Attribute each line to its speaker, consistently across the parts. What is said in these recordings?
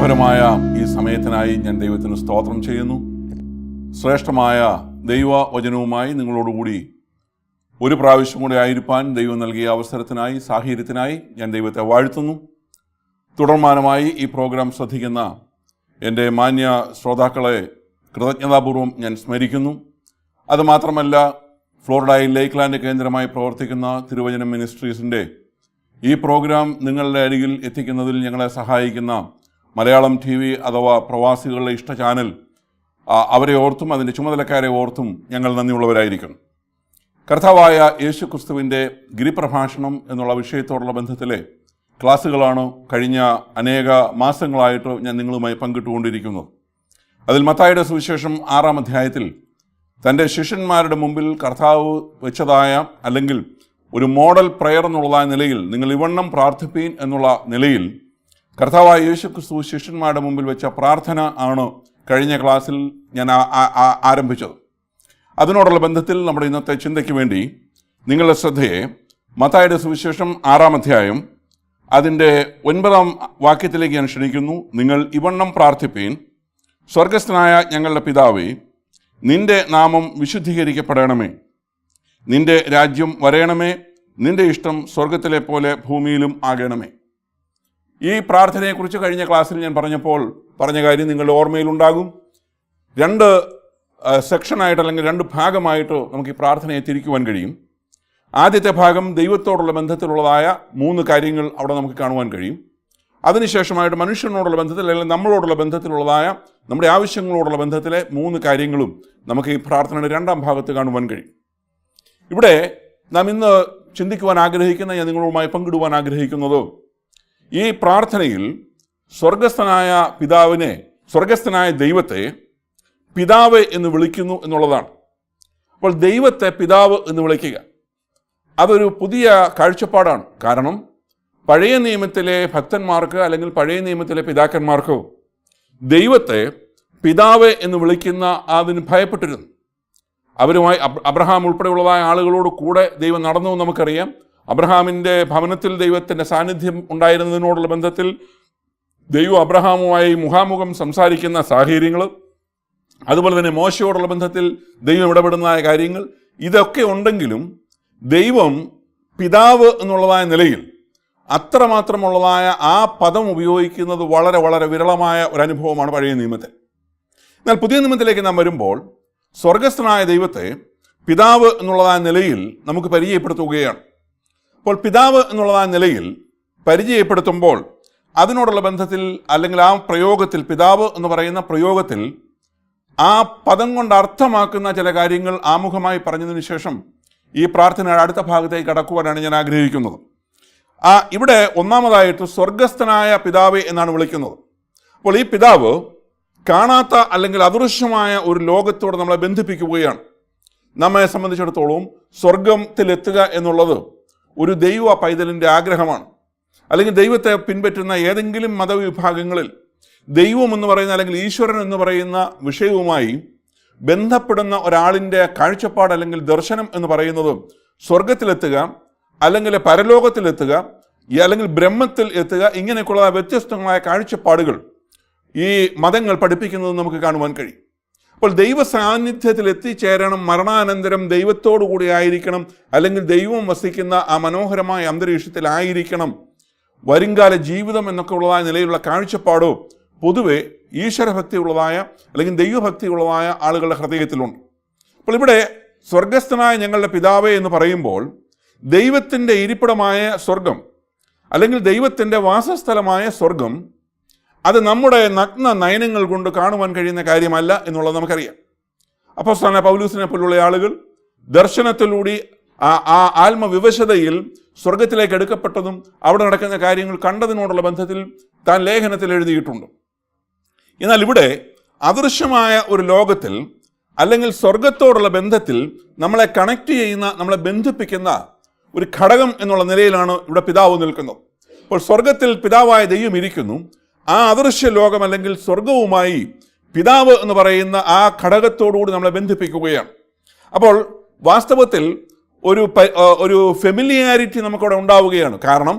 Speaker 1: മനോഹരമായ ഈ സമയത്തിനായി ഞാൻ ദൈവത്തിന് സ്തോത്രം ചെയ്യുന്നു. ശ്രേഷ്ഠമായ ദൈവവചനവുമായി നിങ്ങളോടുകൂടി ഒരു പ്രാവശ്യം കൂടി ആയിരിക്കാൻ ദൈവം നൽകിയ അവസരത്തിനായി, സാഹചര്യത്തിനായി ഞാൻ ദൈവത്തെ വാഴ്ത്തുന്നു. തുടർമാനമായി ഈ പ്രോഗ്രാം ശ്രദ്ധിക്കുന്ന എൻ്റെ മാന്യ ശ്രോതാക്കളെ കൃതജ്ഞതാപൂർവം ഞാൻ സ്മരിക്കുന്നു. അതുമാത്രമല്ല, ഫ്ലോറിഡയിൽ ലേക്ക്ലാൻഡ് കേന്ദ്രമായി പ്രവർത്തിക്കുന്ന തിരുവചനം മിനിസ്ട്രീസിൻ്റെ ഈ പ്രോഗ്രാം നിങ്ങളുടെ അരികിൽ എത്തിക്കുന്നതിൽ ഞങ്ങളെ സഹായിക്കുന്ന മലയാളം TV അഥവാ പ്രവാസികളുടെ ഇഷ്ട ചാനൽ, അവരെ ഓർത്തും അതിൻ്റെ ചുമതലക്കാരെ ഓർത്തും ഞങ്ങൾ നന്ദിയുള്ളവരായിരിക്കുന്നു. കർത്താവായ യേശു ക്രിസ്തുവിൻ്റെ ഗിരിപ്രഭാഷണം എന്നുള്ള വിഷയത്തോടുള്ള ബന്ധത്തിലെ ക്ലാസ്സുകളാണ് കഴിഞ്ഞ അനേക മാസങ്ങളായിട്ട് ഞാൻ നിങ്ങളുമായി പങ്കിട്ടുകൊണ്ടിരിക്കുന്നത്. അതിൽ മത്തായിയുടെ സുവിശേഷം 6-ാം അധ്യായത്തിൽ തൻ്റെ ശിഷ്യന്മാരുടെ മുമ്പിൽ കർത്താവ് വെച്ചതായ, അല്ലെങ്കിൽ ഒരു മോഡൽ പ്രയർ എന്നുള്ള നിലയിൽ, നിങ്ങൾ ഇവണ്ണം പ്രാർത്ഥിപ്പീൻ എന്നുള്ള നിലയിൽ കർത്താവായ യേശു ക്രിസ്തു ശിഷ്യന്മാരുടെ മുമ്പിൽ വെച്ച പ്രാർത്ഥന ആണ് കഴിഞ്ഞ ക്ലാസ്സിൽ ഞാൻ ആരംഭിച്ചത്. അതിനോടുള്ള ബന്ധത്തിൽ നമ്മുടെ ഇന്നത്തെ ചിന്തയ്ക്ക് വേണ്ടി നിങ്ങളുടെ ശ്രദ്ധയെ മത്തായിയുടെ സുവിശേഷം 6-ാം അധ്യായം അതിൻ്റെ 9-ാം വാക്യത്തിലേക്ക് ഞാൻ ക്ഷണിക്കുന്നു. നിങ്ങൾ ഇവണ്ണം പ്രാർത്ഥിപ്പീൻ: സ്വർഗസ്ഥനായ ഞങ്ങളുടെ പിതാവേ, നിന്റെ നാമം വിശുദ്ധീകരിക്കപ്പെടണമേ, നിന്റെ രാജ്യം വരയണമേ, നിന്റെ ഇഷ്ടം സ്വർഗത്തിലെ പോലെ ഭൂമിയിലും ആകണമേ. ഈ പ്രാർത്ഥനയെക്കുറിച്ച് കഴിഞ്ഞ ക്ലാസ്സിൽ ഞാൻ പറഞ്ഞ കാര്യം നിങ്ങളുടെ ഓർമ്മയിലുണ്ടാകും. 2 സെക്ഷനായിട്ട്, അല്ലെങ്കിൽ 2 ഭാഗമായിട്ട് നമുക്ക് ഈ പ്രാർത്ഥനയെ തിരിക്കുവാൻ കഴിയും. ആദ്യത്തെ ഭാഗം ദൈവത്തോടുള്ള ബന്ധത്തിലുള്ളതായ 3 കാര്യങ്ങൾ അവിടെ നമുക്ക് കാണുവാൻ കഴിയും. അതിനുശേഷമായിട്ട് മനുഷ്യനോടുള്ള ബന്ധത്തിൽ, അല്ലെങ്കിൽ നമ്മളോടുള്ള ബന്ധത്തിലുള്ളതായ, നമ്മുടെ ആവശ്യങ്ങളോടുള്ള ബന്ധത്തിലെ 3 കാര്യങ്ങളും നമുക്ക് ഈ പ്രാർത്ഥനയുടെ 2-ാം ഭാഗത്ത് കാണുവാൻ കഴിയും. ഇവിടെ നാം ഇന്ന് ചിന്തിക്കുവാൻ ആഗ്രഹിക്കുന്ന, ഞാൻ നിങ്ങളുമായി പങ്കിടുവാൻ ആഗ്രഹിക്കുന്നത്, ഈ പ്രാർത്ഥനയിൽ സ്വർഗസ്ഥനായ ദൈവത്തെ പിതാവ് എന്ന് വിളിക്കുന്നു എന്നുള്ളതാണ്. അപ്പോൾ ദൈവത്തെ പിതാവ് എന്ന് വിളിക്കുക അതൊരു പുതിയ കാഴ്ചപ്പാടാണ്. കാരണം പഴയ നിയമത്തിലെ ഭക്തന്മാർക്ക്, അല്ലെങ്കിൽ പഴയ നിയമത്തിലെ പിതാക്കന്മാർക്ക് ദൈവത്തെ പിതാവ് എന്ന് വിളിക്കുന്ന അതിന് ഭയപ്പെട്ടിരുന്നു. അവരുമായി അബ്രഹാം ഉൾപ്പെടെയുള്ളതായ ആളുകളോട് കൂടെ ദൈവം നടന്നു നമുക്കറിയാം. അബ്രഹാമിൻ്റെ ഭവനത്തിൽ ദൈവത്തിൻ്റെ സാന്നിധ്യം ഉണ്ടായിരുന്നതിനോടുള്ള ബന്ധത്തിൽ ദൈവം അബ്രഹാമുമായി മുഖാമുഖം സംസാരിക്കുന്ന സാഹചര്യങ്ങൾ, അതുപോലെ തന്നെ മോശയോടുള്ള ബന്ധത്തിൽ ദൈവം ഇടപെടുന്നതായ കാര്യങ്ങൾ, ഇതൊക്കെ ഉണ്ടെങ്കിലും ദൈവം പിതാവ് എന്നുള്ളതായ നിലയിൽ അത്രമാത്രമുള്ളതായ ആ പദം ഉപയോഗിക്കുന്നത് വളരെ വളരെ വിരളമായ ഒരു അനുഭവമാണ് പഴയ നിയമത്തിൽ. എന്നാൽ പുതിയ നിയമത്തിലേക്ക് നാം വരുമ്പോൾ സ്വർഗസ്ഥനായ ദൈവത്തെ പിതാവ് എന്നുള്ളതായ നിലയിൽ നമുക്ക് പരിചയപ്പെടുത്തുകയാണ്. അപ്പോൾ പിതാവ് എന്നുള്ളതായ നിലയിൽ പരിചയപ്പെടുത്തുമ്പോൾ അതിനോടുള്ള ബന്ധത്തിൽ, അല്ലെങ്കിൽ ആ പ്രയോഗത്തിൽ, പിതാവ് എന്ന് പറയുന്ന പ്രയോഗത്തിൽ ആ പദം കൊണ്ട് അർത്ഥമാക്കുന്ന ചില കാര്യങ്ങൾ ആമുഖമായി പറഞ്ഞതിന് ശേഷം ഈ പ്രാർത്ഥനയുടെ അടുത്ത ഭാഗത്തേക്ക് കടക്കുവാനാണ് ഞാൻ ആഗ്രഹിക്കുന്നത്. ഇവിടെ ഒന്നാമതായിട്ട് സ്വർഗസ്ഥനായ പിതാവേ എന്നാണ് വിളിക്കുന്നത്. അപ്പോൾ ഈ പിതാവ് കാണാത്ത, അല്ലെങ്കിൽ അദൃശ്യമായ ഒരു ലോകത്തോട് നമ്മളെ ബന്ധിപ്പിക്കുകയാണ്. നമ്മെ സംബന്ധിച്ചിടത്തോളം സ്വർഗത്തിലെത്തുക എന്നുള്ളത് ഒരു ദൈവ പൈതലിൻ്റെ ആഗ്രഹമാണ്. അല്ലെങ്കിൽ ദൈവത്തെ പിൻപറ്റുന്ന ഏതെങ്കിലും മതവിഭാഗങ്ങളിൽ ദൈവം എന്ന് പറയുന്ന, അല്ലെങ്കിൽ ഈശ്വരൻ എന്ന് പറയുന്ന വിഷയവുമായി ബന്ധപ്പെടുന്ന ഒരാളിൻ്റെ കാഴ്ചപ്പാട്, അല്ലെങ്കിൽ ദർശനം എന്ന് പറയുന്നത് സ്വർഗത്തിലെത്തുക, അല്ലെങ്കിൽ പരലോകത്തിലെത്തുക, അല്ലെങ്കിൽ ബ്രഹ്മത്തിൽ എത്തുക, ഇങ്ങനെയൊക്കെയുള്ള വ്യത്യസ്തങ്ങളായ കാഴ്ചപ്പാടുകൾ ഈ മതങ്ങൾ പഠിപ്പിക്കുന്നത് നമുക്ക് കാണുവാൻ കഴിയും. അപ്പോൾ ദൈവ സാന്നിധ്യത്തിൽ എത്തിച്ചേരണം, മരണാനന്തരം ദൈവത്തോടു കൂടി ആയിരിക്കണം, അല്ലെങ്കിൽ ദൈവം വസിക്കുന്ന ആ മനോഹരമായ അന്തരീക്ഷത്തിലായിരിക്കണം വരുംകാല ജീവിതം എന്നൊക്കെ ഉള്ളതായ നിലയിലുള്ള കാഴ്ചപ്പാടോ പൊതുവെ ഈശ്വരഭക്തി ഉള്ളതായ, അല്ലെങ്കിൽ ദൈവഭക്തി ഉള്ളതായ ആളുകളുടെ ഹൃദയത്തിലുണ്ട്. അപ്പോൾ ഇവിടെ സ്വർഗസ്ഥനായ ഞങ്ങളുടെ പിതാവേ എന്ന് പറയുമ്പോൾ ദൈവത്തിൻ്റെ ഇരിപ്പിടമായ സ്വർഗം, അല്ലെങ്കിൽ ദൈവത്തിൻ്റെ വാസസ്ഥലമായ സ്വർഗം, അത് നമ്മുടെ നഗ്ന നയനങ്ങൾ കൊണ്ട് കാണുവാൻ കഴിയുന്ന കാര്യമല്ല എന്നുള്ളത് നമുക്കറിയാം. അപ്പോസ്തലനായ പൗലൂസിനെ പോലുള്ള ആളുകൾ ദർശനത്തിലൂടെ ആ ആത്മവിവശതയിൽ സ്വർഗത്തിലേക്ക് എടുക്കപ്പെട്ടതും അവിടെ നടക്കുന്ന കാര്യങ്ങൾ കണ്ടതിനോടുള്ള ബന്ധത്തിൽ താൻ ലേഖനത്തിൽ എഴുതിയിട്ടുണ്ട്. എന്നാൽ ഇവിടെ അദൃശ്യമായ ഒരു ലോകത്തിൽ, അല്ലെങ്കിൽ സ്വർഗത്തോടുള്ള ബന്ധത്തിൽ നമ്മളെ കണക്ട് ചെയ്യുന്ന, നമ്മളെ ബന്ധിപ്പിക്കുന്ന ഒരു ഘടകം എന്നുള്ള നിലയിലാണ് ഇവിടെ പിതാവ് നിൽക്കുന്നത്. അപ്പോൾ സ്വർഗത്തിൽ പിതാവായ ദൈവം ഇരിക്കുന്നു. ആ അദൃശ്യ ലോകം, അല്ലെങ്കിൽ സ്വർഗവുമായി പിതാവ് എന്ന് പറയുന്ന ആ ഘടകത്തോടുകൂടി നമ്മളെ ബന്ധിപ്പിക്കുകയാണ്. അപ്പോൾ വാസ്തവത്തിൽ ഒരു ഫെമിലിയാരിറ്റി നമുക്കവിടെ ഉണ്ടാവുകയാണ്. കാരണം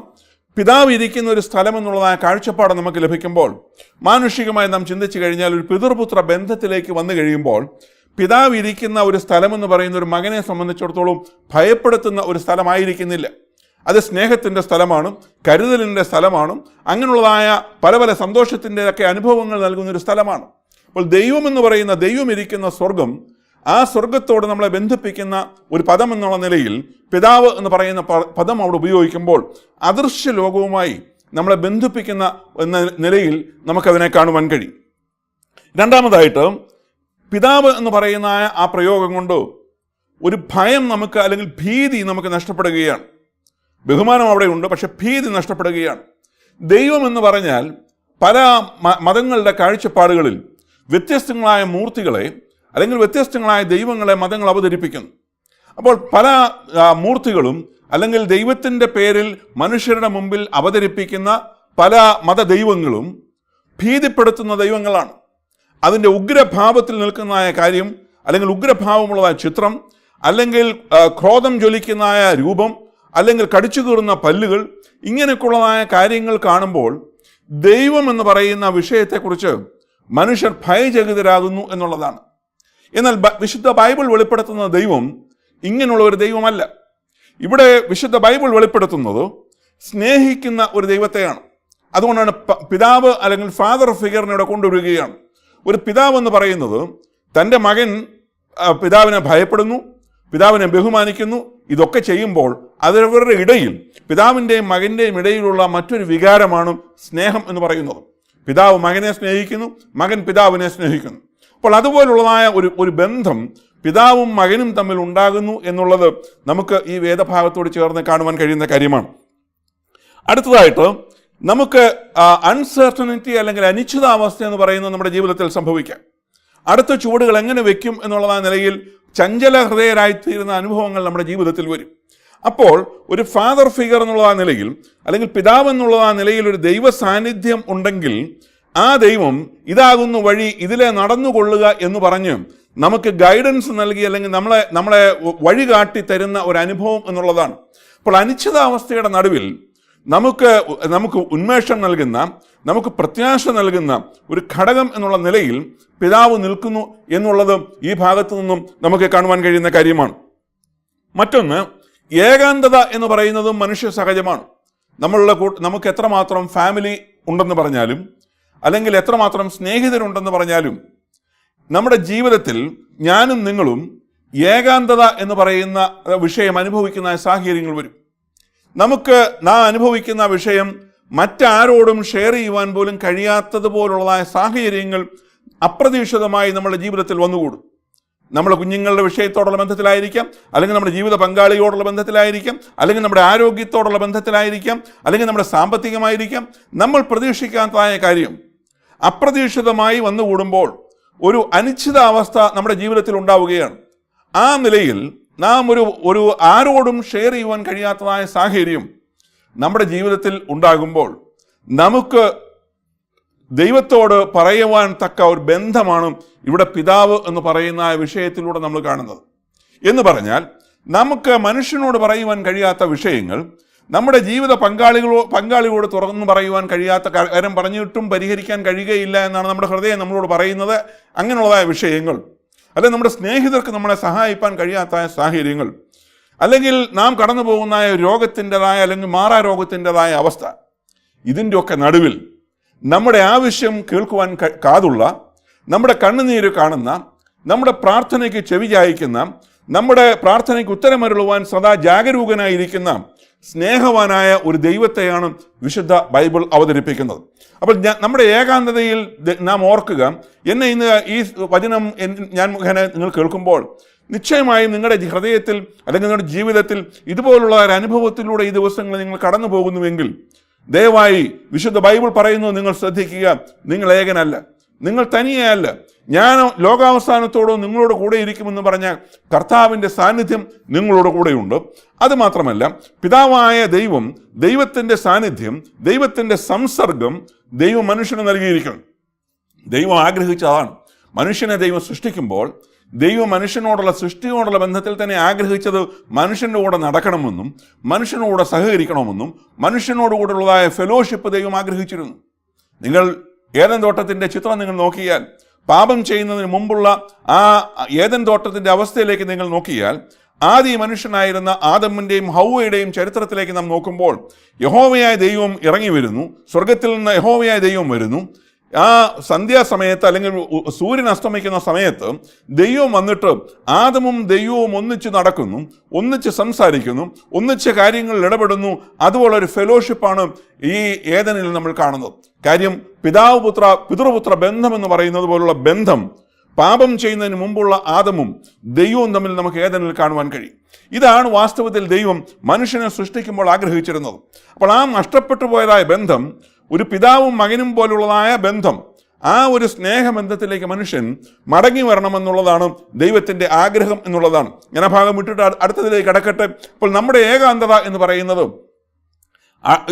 Speaker 1: പിതാവ് ഇരിക്കുന്ന ഒരു സ്ഥലം എന്നുള്ളതായ കാഴ്ചപ്പാട് നമുക്ക് ലഭിക്കുമ്പോൾ, മാനുഷികമായി നാം ചിന്തിച്ചു കഴിഞ്ഞാൽ ഒരു പിതൃപുത്ര ബന്ധത്തിലേക്ക് വന്നു കഴിയുമ്പോൾ, പിതാവ് ഇരിക്കുന്ന ഒരു സ്ഥലമെന്ന് പറയുന്ന ഒരു മകനെ സംബന്ധിച്ചിടത്തോളം ഭയപ്പെടുത്തുന്ന ഒരു സ്ഥലമായിരിക്കുന്നില്ല. അത് സ്നേഹത്തിൻ്റെ സ്ഥലമാണ്, കരുതലിൻ്റെ സ്ഥലമാണ്, അങ്ങനെയുള്ളതായ പല പല സന്തോഷത്തിൻ്റെയൊക്കെ അനുഭവങ്ങൾ നൽകുന്നൊരു സ്ഥലമാണ്. അപ്പോൾ ദൈവം എന്ന് പറയുന്ന, ദൈവം ഇരിക്കുന്ന സ്വർഗം, ആ സ്വർഗത്തോട് നമ്മളെ ബന്ധിപ്പിക്കുന്ന ഒരു പദം എന്നുള്ള നിലയിൽ പിതാവ് എന്ന് പറയുന്ന പദം അവിടെ ഉപയോഗിക്കുമ്പോൾ അദൃശ്യ ലോകവുമായി നമ്മളെ ബന്ധിപ്പിക്കുന്ന എന്ന നിലയിൽ നമുക്കതിനെ കാണുവാൻ കഴിയും. രണ്ടാമതായിട്ട്, പിതാവ് എന്ന് പറയുന്ന ആ പ്രയോഗം കൊണ്ട് ഒരു ഭയം നമുക്ക്, അല്ലെങ്കിൽ ഭീതി നമുക്ക് നഷ്ടപ്പെടുകയാണ്. ബഹുമാനം അവിടെയുണ്ട്, പക്ഷെ ഭീതി നഷ്ടപ്പെടുകയാണ്. ദൈവം എന്ന് പറഞ്ഞാൽ പല മതങ്ങളുടെ കാഴ്ചപ്പാടുകളിൽ വ്യത്യസ്തങ്ങളായ മൂർത്തികളെ അല്ലെങ്കിൽ വ്യത്യസ്തങ്ങളായ ദൈവങ്ങളെ മതങ്ങൾ അവതരിപ്പിക്കുന്നു. അപ്പോൾ പല മൂർത്തികളും അല്ലെങ്കിൽ ദൈവത്തിൻ്റെ പേരിൽ മനുഷ്യരുടെ മുമ്പിൽ അവതരിപ്പിക്കുന്ന പല മതദൈവങ്ങളും ഭീതിപ്പെടുത്തുന്ന ദൈവങ്ങളാണ്. അതിൻ്റെ ഉഗ്രഭാവത്തിൽ നിൽക്കുന്നതായ കാര്യം, അല്ലെങ്കിൽ ഉഗ്രഭാവമുള്ളതായ ചിത്രം, അല്ലെങ്കിൽ ക്രോധം ജ്വലിക്കുന്നതായ രൂപം, അല്ലെങ്കിൽ കടിച്ചു കീറുന്ന പല്ലുകൾ, ഇങ്ങനെയൊക്കെയുള്ളതായ കാര്യങ്ങൾ കാണുമ്പോൾ ദൈവം എന്ന് പറയുന്ന വിഷയത്തെക്കുറിച്ച് മനുഷ്യർ ഭയചകിതരാകുന്നു എന്നുള്ളതാണ്. എന്നാൽ വിശുദ്ധ ബൈബിൾ വെളിപ്പെടുത്തുന്ന ദൈവം ഇങ്ങനെയുള്ള ഒരു ദൈവമല്ല. ഇവിടെ വിശുദ്ധ ബൈബിൾ വെളിപ്പെടുത്തുന്നത് സ്നേഹിക്കുന്ന ഒരു ദൈവത്തെയാണ്. അതുകൊണ്ടാണ് പിതാവ് അല്ലെങ്കിൽ ഫാദർ ഫിഗറിനെ ഇവിടെ കൊണ്ടുവരികയാണ്. ഒരു പിതാവ് എന്ന് പറയുന്നത് തൻ്റെ മകൻ പിതാവിനെ ഭയപ്പെടുന്നു, പിതാവിനെ ബഹുമാനിക്കുന്നു. ഇതൊക്കെ ചെയ്യുമ്പോൾ അവരുടെ ഇടയിൽ, പിതാവിൻ്റെയും മകൻ്റെയും ഇടയിലുള്ള മറ്റൊരു വികാരമാണ് സ്നേഹം എന്ന് പറയുന്നത്. പിതാവ് മകനെ സ്നേഹിക്കുന്നു, മകൻ പിതാവിനെ സ്നേഹിക്കുന്നു. അപ്പോൾ അതുപോലുള്ളതായ ഒരു ബന്ധം പിതാവും മകനും തമ്മിൽ ഉണ്ടാകുന്നു എന്നുള്ളത് നമുക്ക് ഈ വേദഭാഗത്തോട് ചേർന്ന് കാണുവാൻ കഴിയുന്ന കാര്യമാണ്. അടുത്തതായിട്ട്, നമുക്ക് അൺസർട്ടനിറ്റി അല്ലെങ്കിൽ അനിശ്ചിതാവസ്ഥ എന്ന് പറയുന്നത് നമ്മുടെ ജീവിതത്തിൽ സംഭവിക്കാം. അടുത്ത ചുവടുകൾ എങ്ങനെ വെക്കും എന്നുള്ള നിലയിൽ ചഞ്ചല ഹൃദയരായിത്തീരുന്ന അനുഭവങ്ങൾ നമ്മുടെ ജീവിതത്തിൽ വരും. അപ്പോൾ ഒരു ഫാദർ ഫിഗർ എന്നുള്ള നിലയിൽ, അല്ലെങ്കിൽ പിതാവ് എന്നുള്ള നിലയിൽ ഒരു ദൈവ സാന്നിധ്യം ഉണ്ടെങ്കിൽ ആ ദൈവം ഇതാകുന്നു വഴി, ഇതിലെ നടന്നുകൊള്ളുക എന്ന് പറഞ്ഞ് നമുക്ക് ഗൈഡൻസ് നൽകി, അല്ലെങ്കിൽ നമ്മളെ വഴി കാട്ടി തരുന്ന ഒരു അനുഭവം എന്നുള്ളതാണ്. അപ്പോൾ അനിശ്ചിതാവസ്ഥയുടെ നടുവിൽ നമുക്ക് ഉന്മേഷം നൽകുന്ന, നമുക്ക് പ്രത്യാശ നൽകുന്ന ഒരു ഘടകം എന്നുള്ള നിലയിൽ പിതാവ് നിൽക്കുന്നു എന്നുള്ളത് ഈ ഭാഗത്തു നിന്നും നമുക്ക് കാണുവാൻ കഴിയുന്ന കാര്യമാണ്. മറ്റൊന്ന്, ഏകാന്തത എന്ന് പറയുന്നതും മനുഷ്യ സഹജമാണ്. നമുക്ക് എത്രമാത്രം ഫാമിലി ഉണ്ടെന്ന് പറഞ്ഞാലും, അല്ലെങ്കിൽ എത്രമാത്രം സ്നേഹിതരുണ്ടെന്ന് പറഞ്ഞാലും, നമ്മുടെ ജീവിതത്തിൽ ഞാനും നിങ്ങളും ഏകാന്തത എന്ന് പറയുന്ന വിഷയം അനുഭവിക്കുന്ന സാഹചര്യങ്ങൾ വരും. നമുക്ക് നാം അനുഭവിക്കുന്ന വിഷയം മറ്റാരോടും ഷെയർ ചെയ്യുവാൻ പോലും കഴിയാത്തതുപോലുള്ളതായ സാഹചര്യങ്ങൾ അപ്രതീക്ഷിതമായി നമ്മുടെ ജീവിതത്തിൽ വന്നുകൂടും. നമ്മുടെ കുഞ്ഞുങ്ങളുടെ വിഷയത്തോടുള്ള ബന്ധത്തിലായിരിക്കാം, അല്ലെങ്കിൽ നമ്മുടെ ജീവിത പങ്കാളിയോടുള്ള ബന്ധത്തിലായിരിക്കാം, അല്ലെങ്കിൽ നമ്മുടെ ആരോഗ്യത്തോടുള്ള ബന്ധത്തിലായിരിക്കാം, അല്ലെങ്കിൽ നമ്മുടെ സാമ്പത്തികമായിരിക്കാം. നമ്മൾ പ്രതീക്ഷിക്കാത്തതായ കാര്യം അപ്രതീക്ഷിതമായി വന്നുകൂടുമ്പോൾ ഒരു അനിശ്ചിതാവസ്ഥ നമ്മുടെ ജീവിതത്തിൽ ഉണ്ടാവുകയാണ്. ആ നിലയിൽ നാം ഒരു ആരോടും ഷെയർ ചെയ്യുവാൻ കഴിയാത്തതായ സാഹചര്യം നമ്മുടെ ജീവിതത്തിൽ ഉണ്ടാകുമ്പോൾ നമുക്ക് ദൈവത്തോട് പറയുവാൻ തക്ക ഒരു ബന്ധമാണ് ഇവിടെ പിതാവ് എന്ന് പറയുന്ന വിഷയത്തിലൂടെ നമ്മൾ കാണുന്നത്. എന്ന് പറഞ്ഞാൽ, നമുക്ക് മനുഷ്യനോട് പറയുവാൻ കഴിയാത്ത വിഷയങ്ങൾ നമ്മുടെ ജീവിത പങ്കാളികളോട് തുറന്നു പറയുവാൻ കഴിയാത്ത കാര്യം പറഞ്ഞിട്ടും പരിഹരിക്കാൻ കഴിയുകയില്ല എന്നാണ് നമ്മുടെ ഹൃദയം നമ്മളോട് പറയുന്നത്. അങ്ങനെയുള്ളതായ വിഷയങ്ങൾ, അല്ലെങ്കിൽ നമ്മുടെ സ്നേഹിതർക്ക് നമ്മളെ സഹായിക്കാൻ കഴിയാത്ത സാഹചര്യങ്ങൾ, അല്ലെങ്കിൽ നാം കടന്നു പോകുന്ന രോഗത്തിൻ്റെതായ അല്ലെങ്കിൽ മാറാരോഗത്തിൻ്റെതായ അവസ്ഥ, ഇതിൻ്റെയൊക്കെ നടുവിൽ നമ്മുടെ ആവശ്യം കേൾക്കുവാൻ കാതുള്ള, നമ്മുടെ കണ്ണുനീര് കാണുന്ന, നമ്മുടെ പ്രാർത്ഥനയ്ക്ക് ചെവി ചായ്ക്കുന്ന, നമ്മുടെ പ്രാർത്ഥനയ്ക്ക് ഉത്തരമരുളുവാൻ സദാ ജാഗരൂകനായിരിക്കുന്ന സ്നേഹവാനായ ഒരു ദൈവത്തെയാണ് വിശുദ്ധ ബൈബിൾ അവതരിപ്പിക്കുന്നത്. അപ്പോൾ നമ്മുടെ ഏകാന്തതയിൽ നാം ഓർക്കുക, എന്നെ ഇന്ന് ഈ വചനം ഞാൻ മുഖേന നിങ്ങൾ കേൾക്കുമ്പോൾ നിശ്ചയമായും നിങ്ങളുടെ ഹൃദയത്തിൽ അല്ലെങ്കിൽ നിങ്ങളുടെ ജീവിതത്തിൽ ഇതുപോലുള്ള ഒരു അനുഭവത്തിലൂടെ ഈ ദിവസങ്ങൾ നിങ്ങൾ കടന്നു പോകുന്നുവെങ്കിൽ ദയവായി വിശുദ്ധ ബൈബിൾ പറയുന്നു, നിങ്ങൾ ശ്രദ്ധിക്കുക, നിങ്ങൾ ഏകനല്ല, നിങ്ങൾ തനിയെയല്ല, ഞാൻ ലോകാവസാനത്തോടും നിങ്ങളോട് കൂടെ ഇരിക്കുമെന്ന് പറഞ്ഞ കർത്താവിൻ്റെ സാന്നിധ്യം നിങ്ങളോട് കൂടെയുണ്ട്. അതുമാത്രമല്ല, പിതാവായ ദൈവം, ദൈവത്തിൻ്റെ സാന്നിധ്യം, ദൈവത്തിൻ്റെ സംസർഗം ദൈവം മനുഷ്യന് നൽകിയിരിക്കണം. ദൈവം ആഗ്രഹിച്ചതാണ്. മനുഷ്യനെ ദൈവം സൃഷ്ടിക്കുമ്പോൾ ദൈവം മനുഷ്യനോടുള്ള സൃഷ്ടിയോടുള്ള ബന്ധത്തിൽ തന്നെ ആഗ്രഹിച്ചത് മനുഷ്യൻ്റെ കൂടെ നടക്കണമെന്നും മനുഷ്യനോട് സഹകരിക്കണമെന്നും മനുഷ്യനോടുകൂടെയുള്ളതായ ഫെലോഷിപ്പ് ദൈവം ആഗ്രഹിച്ചിരുന്നു. നിങ്ങൾ ഏദൻ തോട്ടത്തിൻ്റെ ചിത്രം നിങ്ങൾ നോക്കിയാൽ, പാപം ചെയ്യുന്നതിന് മുമ്പുള്ള ആ ഏദൻ തോട്ടത്തിൻ്റെ അവസ്ഥയിലേക്ക് നിങ്ങൾ നോക്കിയാൽ, ആദി മനുഷ്യനായിരുന്ന ആദമിൻ്റെയും ഹൗവയുടെയും ചരിത്രത്തിലേക്ക് നാം നോക്കുമ്പോൾ യഹോവയായ ദൈവം ഇറങ്ങി വരുന്നു. സ്വർഗത്തിൽ നിന്ന് യഹോവയായ ദൈവം വരുന്നു. ആ സന്ധ്യാസമയത്ത് അല്ലെങ്കിൽ സൂര്യൻ അസ്തമിക്കുന്ന സമയത്ത് ദൈവം വന്നിട്ട് ആദമും ദൈവവും ഒന്നിച്ച് നടക്കുന്നു, ഒന്നിച്ച് സംസാരിക്കുന്നു, ഒന്നിച്ച് കാര്യങ്ങളിൽ ഇടപെടുന്നു. അതുപോലൊരു ഫെലോഷിപ്പാണ് ഈ ഏദനിൽ നമ്മൾ കാണുന്നത്. കാര്യം പിതൃപുത്ര ബന്ധം എന്ന് പറയുന്നത് പോലുള്ള ബന്ധം പാപം ചെയ്യുന്നതിന് മുമ്പുള്ള ആദമും ദൈവവും തമ്മിൽ നമുക്ക് ഏദനിൽ കാണുവാൻ കഴിയും. ഇതാണ് വാസ്തവത്തിൽ ദൈവം മനുഷ്യനെ സൃഷ്ടിക്കുമ്പോൾ ആഗ്രഹിച്ചിരുന്നത്. അപ്പോൾ ആ നഷ്ടപ്പെട്ടു പോയതായ ബന്ധം, ഒരു പിതാവും മകനും പോലുള്ളതായ ബന്ധം, ആ ഒരു സ്നേഹബന്ധത്തിലേക്ക് മനുഷ്യൻ മടങ്ങി വരണമെന്നുള്ളതാണ് ദൈവത്തിൻ്റെ ആഗ്രഹം എന്നുള്ളതാണ്. ഞാൻ ആ ഭാഗം വിട്ടിട്ട് അടുത്തതിലേക്ക് കടക്കട്ടെ. അപ്പോൾ നമ്മുടെ ഏകാന്തത എന്ന് പറയുന്നത്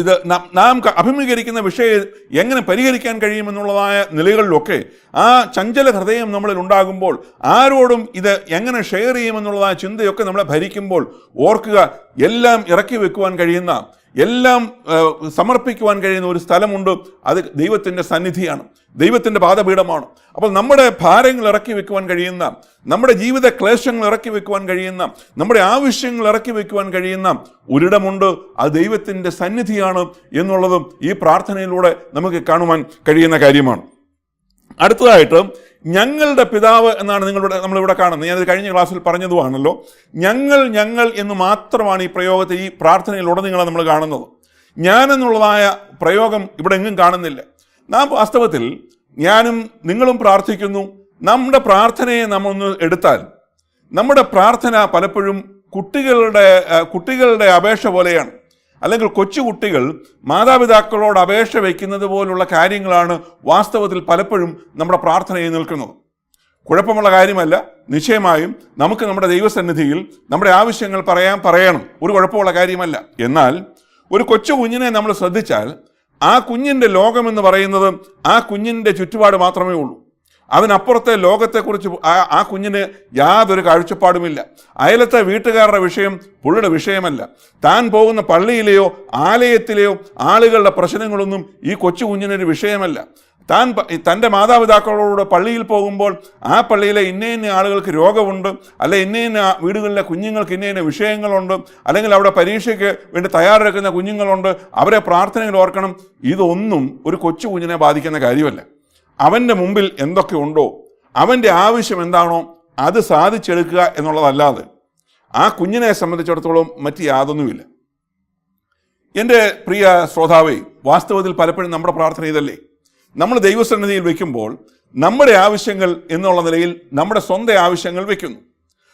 Speaker 1: ഇത് നാം അഭിമുഖീകരിക്കുന്ന വിഷയം എങ്ങനെ പരിഹരിക്കാൻ കഴിയുമെന്നുള്ളതായ നിലകളിലൊക്കെ ആ ചഞ്ചല ഹൃദയം നമ്മളിൽ ഉണ്ടാകുമ്പോൾ, ആരോടും ഇത് എങ്ങനെ ഷെയർ ചെയ്യുമെന്നുള്ളതായ ചിന്തയൊക്കെ നമ്മളെ ഭരിക്കുമ്പോൾ ഓർക്കുക, എല്ലാം ഇറക്കി വെക്കുവാൻ കഴിയുന്ന, എല്ലാം സമർപ്പിക്കുവാൻ കഴിയുന്ന ഒരു സ്ഥലമുണ്ട്. അത് ദൈവത്തിൻ്റെ സന്നിധിയാണ്, ദൈവത്തിൻ്റെ പാദപീഠമാണ്. അപ്പോൾ നമ്മുടെ ഭാരങ്ങൾ ഇറക്കി വെക്കുവാൻ കഴിയുന്ന, നമ്മുടെ ജീവിത ക്ലേശങ്ങൾ ഇറക്കി വെക്കുവാൻ കഴിയുന്ന, നമ്മുടെ ആവശ്യങ്ങൾ ഇറക്കി വെക്കുവാൻ കഴിയുന്ന ഒരിടമുണ്ട്. അത് ദൈവത്തിൻ്റെ സന്നിധിയാണ് എന്നുള്ളതും ഈ പ്രാർത്ഥനയിലൂടെ നമുക്ക് കാണുവാൻ കഴിയുന്ന കാര്യമാണ്. അടുത്തതായിട്ട് ഞങ്ങളുടെ പിതാവ് എന്നാണ് നമ്മളിവിടെ കാണുന്നത്. ഞാനത് കഴിഞ്ഞ ക്ലാസ്സിൽ പറഞ്ഞതുമാണല്ലോ. ഞങ്ങൾ എന്ന് മാത്രമാണ് ഈ പ്രയോഗത്തെ, ഈ പ്രാർത്ഥനയിലുടനീളം നമ്മൾ കാണുന്നത്. ഞാൻ എന്നുള്ളതായ പ്രയോഗം ഇവിടെ എങ്ങും കാണുന്നില്ല. നാം വാസ്തവത്തിൽ ഞാനും നിങ്ങളും പ്രാർത്ഥിക്കുന്നു. നമ്മുടെ പ്രാർത്ഥനയെ നാം ഒന്ന് എടുത്താൽ, നമ്മുടെ പ്രാർത്ഥന പലപ്പോഴും കുട്ടികളുടെ അപേക്ഷ പോലെയാണ്. അല്ലെങ്കിൽ കൊച്ചുകുട്ടികൾ മാതാപിതാക്കളോട് അപേക്ഷ വയ്ക്കുന്നത് പോലുള്ള കാര്യങ്ങളാണ് വാസ്തവത്തിൽ പലപ്പോഴും നമ്മുടെ പ്രാർത്ഥനയിൽ നിൽക്കുന്നത്. കുഴപ്പമുള്ള കാര്യമല്ല. നിശ്ചയമായും നമുക്ക് നമ്മുടെ ദൈവസന്നിധിയിൽ നമ്മുടെ ആവശ്യങ്ങൾ പറയണം, ഒരു കുഴപ്പമുള്ള കാര്യമല്ല. എന്നാൽ ഒരു കൊച്ചു കുഞ്ഞിനെ നമ്മൾ ശ്രദ്ധിച്ചാൽ, ആ കുഞ്ഞിൻ്റെ ലോകമെന്ന് പറയുന്നത് ആ കുഞ്ഞിൻ്റെ ചുറ്റുപാട് മാത്രമേ ഉള്ളൂ. അതിനപ്പുറത്തെ ലോകത്തെക്കുറിച്ച് ആ കുഞ്ഞിന് യാതൊരു കാഴ്ചപ്പാടുമില്ല. അയലത്തെ വീട്ടുകാരുടെ വിഷയം പുള്ളിയുടെ വിഷയമല്ല. താൻ പോകുന്ന പള്ളിയിലെയോ ആലയത്തിലെയോ ആളുകളുടെ പ്രശ്നങ്ങളൊന്നും ഈ കൊച്ചു കുഞ്ഞിനൊരു വിഷയമല്ല. തൻ്റെ മാതാപിതാക്കളോട് പള്ളിയിൽ പോകുമ്പോൾ ആ പള്ളിയിലെ ഇന്ന ആളുകൾക്ക് രോഗമുണ്ട്, അല്ലെ ഇന്ന വീടുകളിലെ കുഞ്ഞുങ്ങൾക്ക് ഇന്ന വിഷയങ്ങളുണ്ട്, അല്ലെങ്കിൽ അവിടെ പരീക്ഷയ്ക്ക് വേണ്ടി തയ്യാറെടുക്കുന്ന കുഞ്ഞുങ്ങളുണ്ട്, അവരെ പ്രാർത്ഥനയിൽ ഓർക്കണം. ഇതൊന്നും ഒരു കൊച്ചു കുഞ്ഞിനെ ബാധിക്കുന്ന കാര്യമല്ല. അവൻ്റെ മുമ്പിൽ എന്തൊക്കെ ഉണ്ടോ, അവൻ്റെ ആവശ്യം എന്താണോ അത് സാധിച്ചെടുക്കുക എന്നുള്ളതല്ലാതെ ആ കുഞ്ഞിനെ സംബന്ധിച്ചിടത്തോളം മറ്റ് യാതൊന്നുമില്ല. എൻ്റെ പ്രിയ ശ്രോതാവേ, വാസ്തവത്തിൽ പലപ്പോഴും നമ്മുടെ പ്രാർത്ഥന ഇതല്ലേ? നമ്മൾ ദൈവസന്നിധിയിൽ വയ്ക്കുമ്പോൾ നമ്മുടെ ആവശ്യങ്ങൾ എന്നുള്ള നിലയിൽ നമ്മുടെ സ്വന്തം ആവശ്യങ്ങൾ വയ്ക്കുന്നു,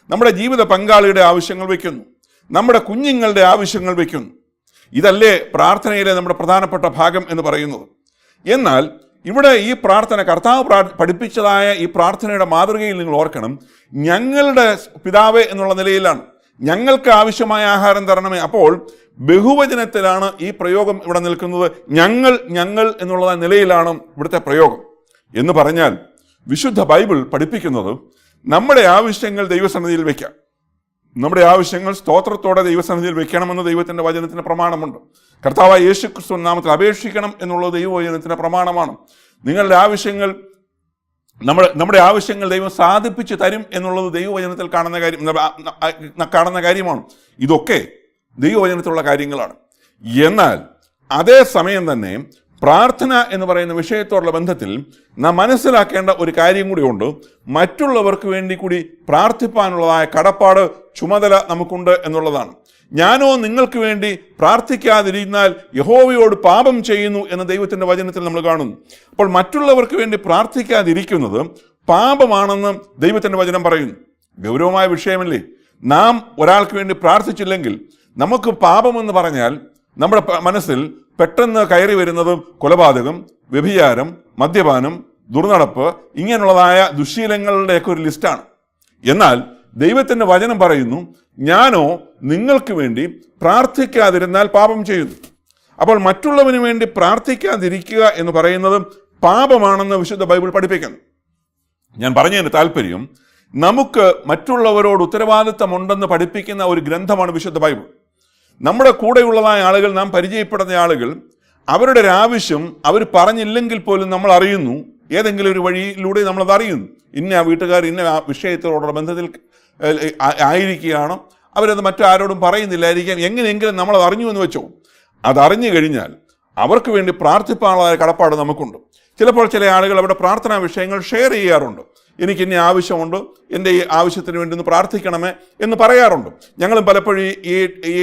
Speaker 1: നമ്മുടെ ജീവിത പങ്കാളിയുടെ ആവശ്യങ്ങൾ വയ്ക്കുന്നു, നമ്മുടെ കുഞ്ഞുങ്ങളുടെ ആവശ്യങ്ങൾ വയ്ക്കുന്നു. ഇതല്ലേ പ്രാർത്ഥനയിലെ നമ്മുടെ പ്രധാനപ്പെട്ട ഭാഗം എന്ന് പറയുന്നത്. എന്നാൽ ഇവിടെ ഈ പ്രാർത്ഥന, കർത്താവ് പഠിപ്പിച്ചതായ ഈ പ്രാർത്ഥനയുടെ മാതൃകയിൽ നിങ്ങൾ ഓർക്കണം, ഞങ്ങളുടെ പിതാവേ എന്നുള്ള നിലയിലാണ്. ഞങ്ങൾക്ക് ആവശ്യമായ ആഹാരം തരണമേ. അപ്പോൾ ബഹുവചനത്തിലാണ് ഈ പ്രയോഗം ഇവിടെ നിൽക്കുന്നത്. ഞങ്ങൾ എന്നുള്ള നിലയിലാണ് ഇവിടുത്തെ പ്രയോഗം. എന്ന് പറഞ്ഞാൽ വിശുദ്ധ ബൈബിൾ പഠിപ്പിക്കുന്നത് നമ്മുടെ ആവശ്യങ്ങൾ ദൈവസന്നിധിയിൽ വയ്ക്കാം, നമ്മുടെ ആവശ്യങ്ങൾ സ്തോത്രത്തോടെ ദൈവസന്നിധിയിൽ വെക്കണമെന്ന് ദൈവത്തിൻ്റെ വചനത്തിന് പ്രമാണമുണ്ട്. കർത്താവായ യേശുക്രിസ്തു നാമത്തിൽ അപേക്ഷിക്കണം എന്നുള്ളത് ദൈവവചനത്തിൻ്റെ പ്രമാണമാണ്. നിങ്ങളുടെ ആവശ്യങ്ങൾ, നമ്മുടെ ആവശ്യങ്ങൾ ദൈവം സാധിപ്പിച്ച് തരും എന്നുള്ളത് ദൈവവചനത്തിൽ കാണുന്ന കാര്യമാണ്. ഇതൊക്കെ ദൈവവചനത്തിലുള്ള കാര്യങ്ങളാണ്. എന്നാൽ അതേ സമയം തന്നെ പ്രാർത്ഥന എന്ന് പറയുന്ന വിഷയത്തോടുള്ള ബന്ധത്തിൽ നാം മനസ്സിലാക്കേണ്ട ഒരു കാര്യം കൂടിയുണ്ട്. മറ്റുള്ളവർക്ക് വേണ്ടി കൂടി പ്രാർത്ഥിപ്പാനുള്ളതായ കടപ്പാട്, ചുമതല നമുക്കുണ്ട് എന്നുള്ളതാണ്. ഞാനോ നിങ്ങൾക്ക് വേണ്ടി പ്രാർത്ഥിക്കാതിരുന്നാൽ യഹോവയോട് പാപം ചെയ്യുന്നു എന്ന് ദൈവത്തിൻ്റെ വചനത്തിൽ നമ്മൾ കാണുന്നു. അപ്പോൾ മറ്റുള്ളവർക്ക് വേണ്ടി പ്രാർത്ഥിക്കാതിരിക്കുന്നത് പാപമാണെന്ന് ദൈവത്തിൻ്റെ വചനം പറയുന്നു. ഗൗരവമായ വിഷയമല്ലേ? നാം ഒരാൾക്ക് വേണ്ടി പ്രാർത്ഥിച്ചില്ലെങ്കിൽ നമുക്ക് പാപമെന്ന് പറഞ്ഞാൽ നമ്മുടെ മനസ്സിൽ പെട്ടെന്ന് കയറി വരുന്നത് കൊലപാതകം, വ്യഭിചാരം, മദ്യപാനം, ദുർനടപ്പ്, ഇങ്ങനെയുള്ളതായ ദുശ്ശീലങ്ങളുടെയൊക്കെ ഒരു ലിസ്റ്റാണ്. എന്നാൽ ദൈവത്തിൻ്റെ വചനം പറയുന്നു, ഞാനോ നിങ്ങൾക്ക് വേണ്ടി പ്രാർത്ഥിക്കാതിരുന്നാൽ പാപം ചെയ്യുന്നു. അപ്പോൾ മറ്റുള്ളവന് വേണ്ടി പ്രാർത്ഥിക്കാതിരിക്കുക എന്ന് പറയുന്നത് പാപമാണെന്ന് വിശുദ്ധ ബൈബിൾ പഠിപ്പിക്കുന്നു. ഞാൻ പറഞ്ഞതിൻ്റെ താല്പര്യം, നമുക്ക് മറ്റുള്ളവരോട് ഉത്തരവാദിത്തമുണ്ടെന്ന് പഠിപ്പിക്കുന്ന ഒരു ഗ്രന്ഥമാണ് വിശുദ്ധ ബൈബിൾ. നമ്മുടെ കൂടെയുള്ളതായ ആളുകൾ, നാം പരിചയപ്പെടുന്ന ആളുകൾ, അവരുടെ ഒരു ആവശ്യം അവർ പറഞ്ഞില്ലെങ്കിൽ പോലും നമ്മൾ അറിയുന്നു. ഏതെങ്കിലും ഒരു വഴിയിലൂടെ നമ്മളത് അറിയുന്നു. ഇന്ന വീട്ടുകാർ ഇന്ന വിഷയത്തോടുള്ള ബന്ധത്തിൽ ആയിരിക്കുകയാണ്, അവരത് മറ്റാരോടും പറയുന്നില്ലായിരിക്കാം. എങ്ങനെയെങ്കിലും നമ്മളത് അറിഞ്ഞു എന്ന് വെച്ചോ. അതറിഞ്ഞു കഴിഞ്ഞാൽ അവർക്ക് വേണ്ടി പ്രാർത്ഥിപ്പാനുള്ള കടപ്പാട് നമുക്കുണ്ട്. ചിലപ്പോൾ ചില ആളുകൾ അവരുടെ പ്രാർത്ഥനാ വിഷയങ്ങൾ ഷെയർ ചെയ്യാറുണ്ട്. എനിക്ക് ഇന്ന ആവശ്യമുണ്ട്, എൻ്റെ ഈ ആവശ്യത്തിന് വേണ്ടി ഒന്ന് പ്രാർത്ഥിക്കണമേ എന്ന് പറയാറുണ്ട്. ഞങ്ങളും പലപ്പോഴും ഈ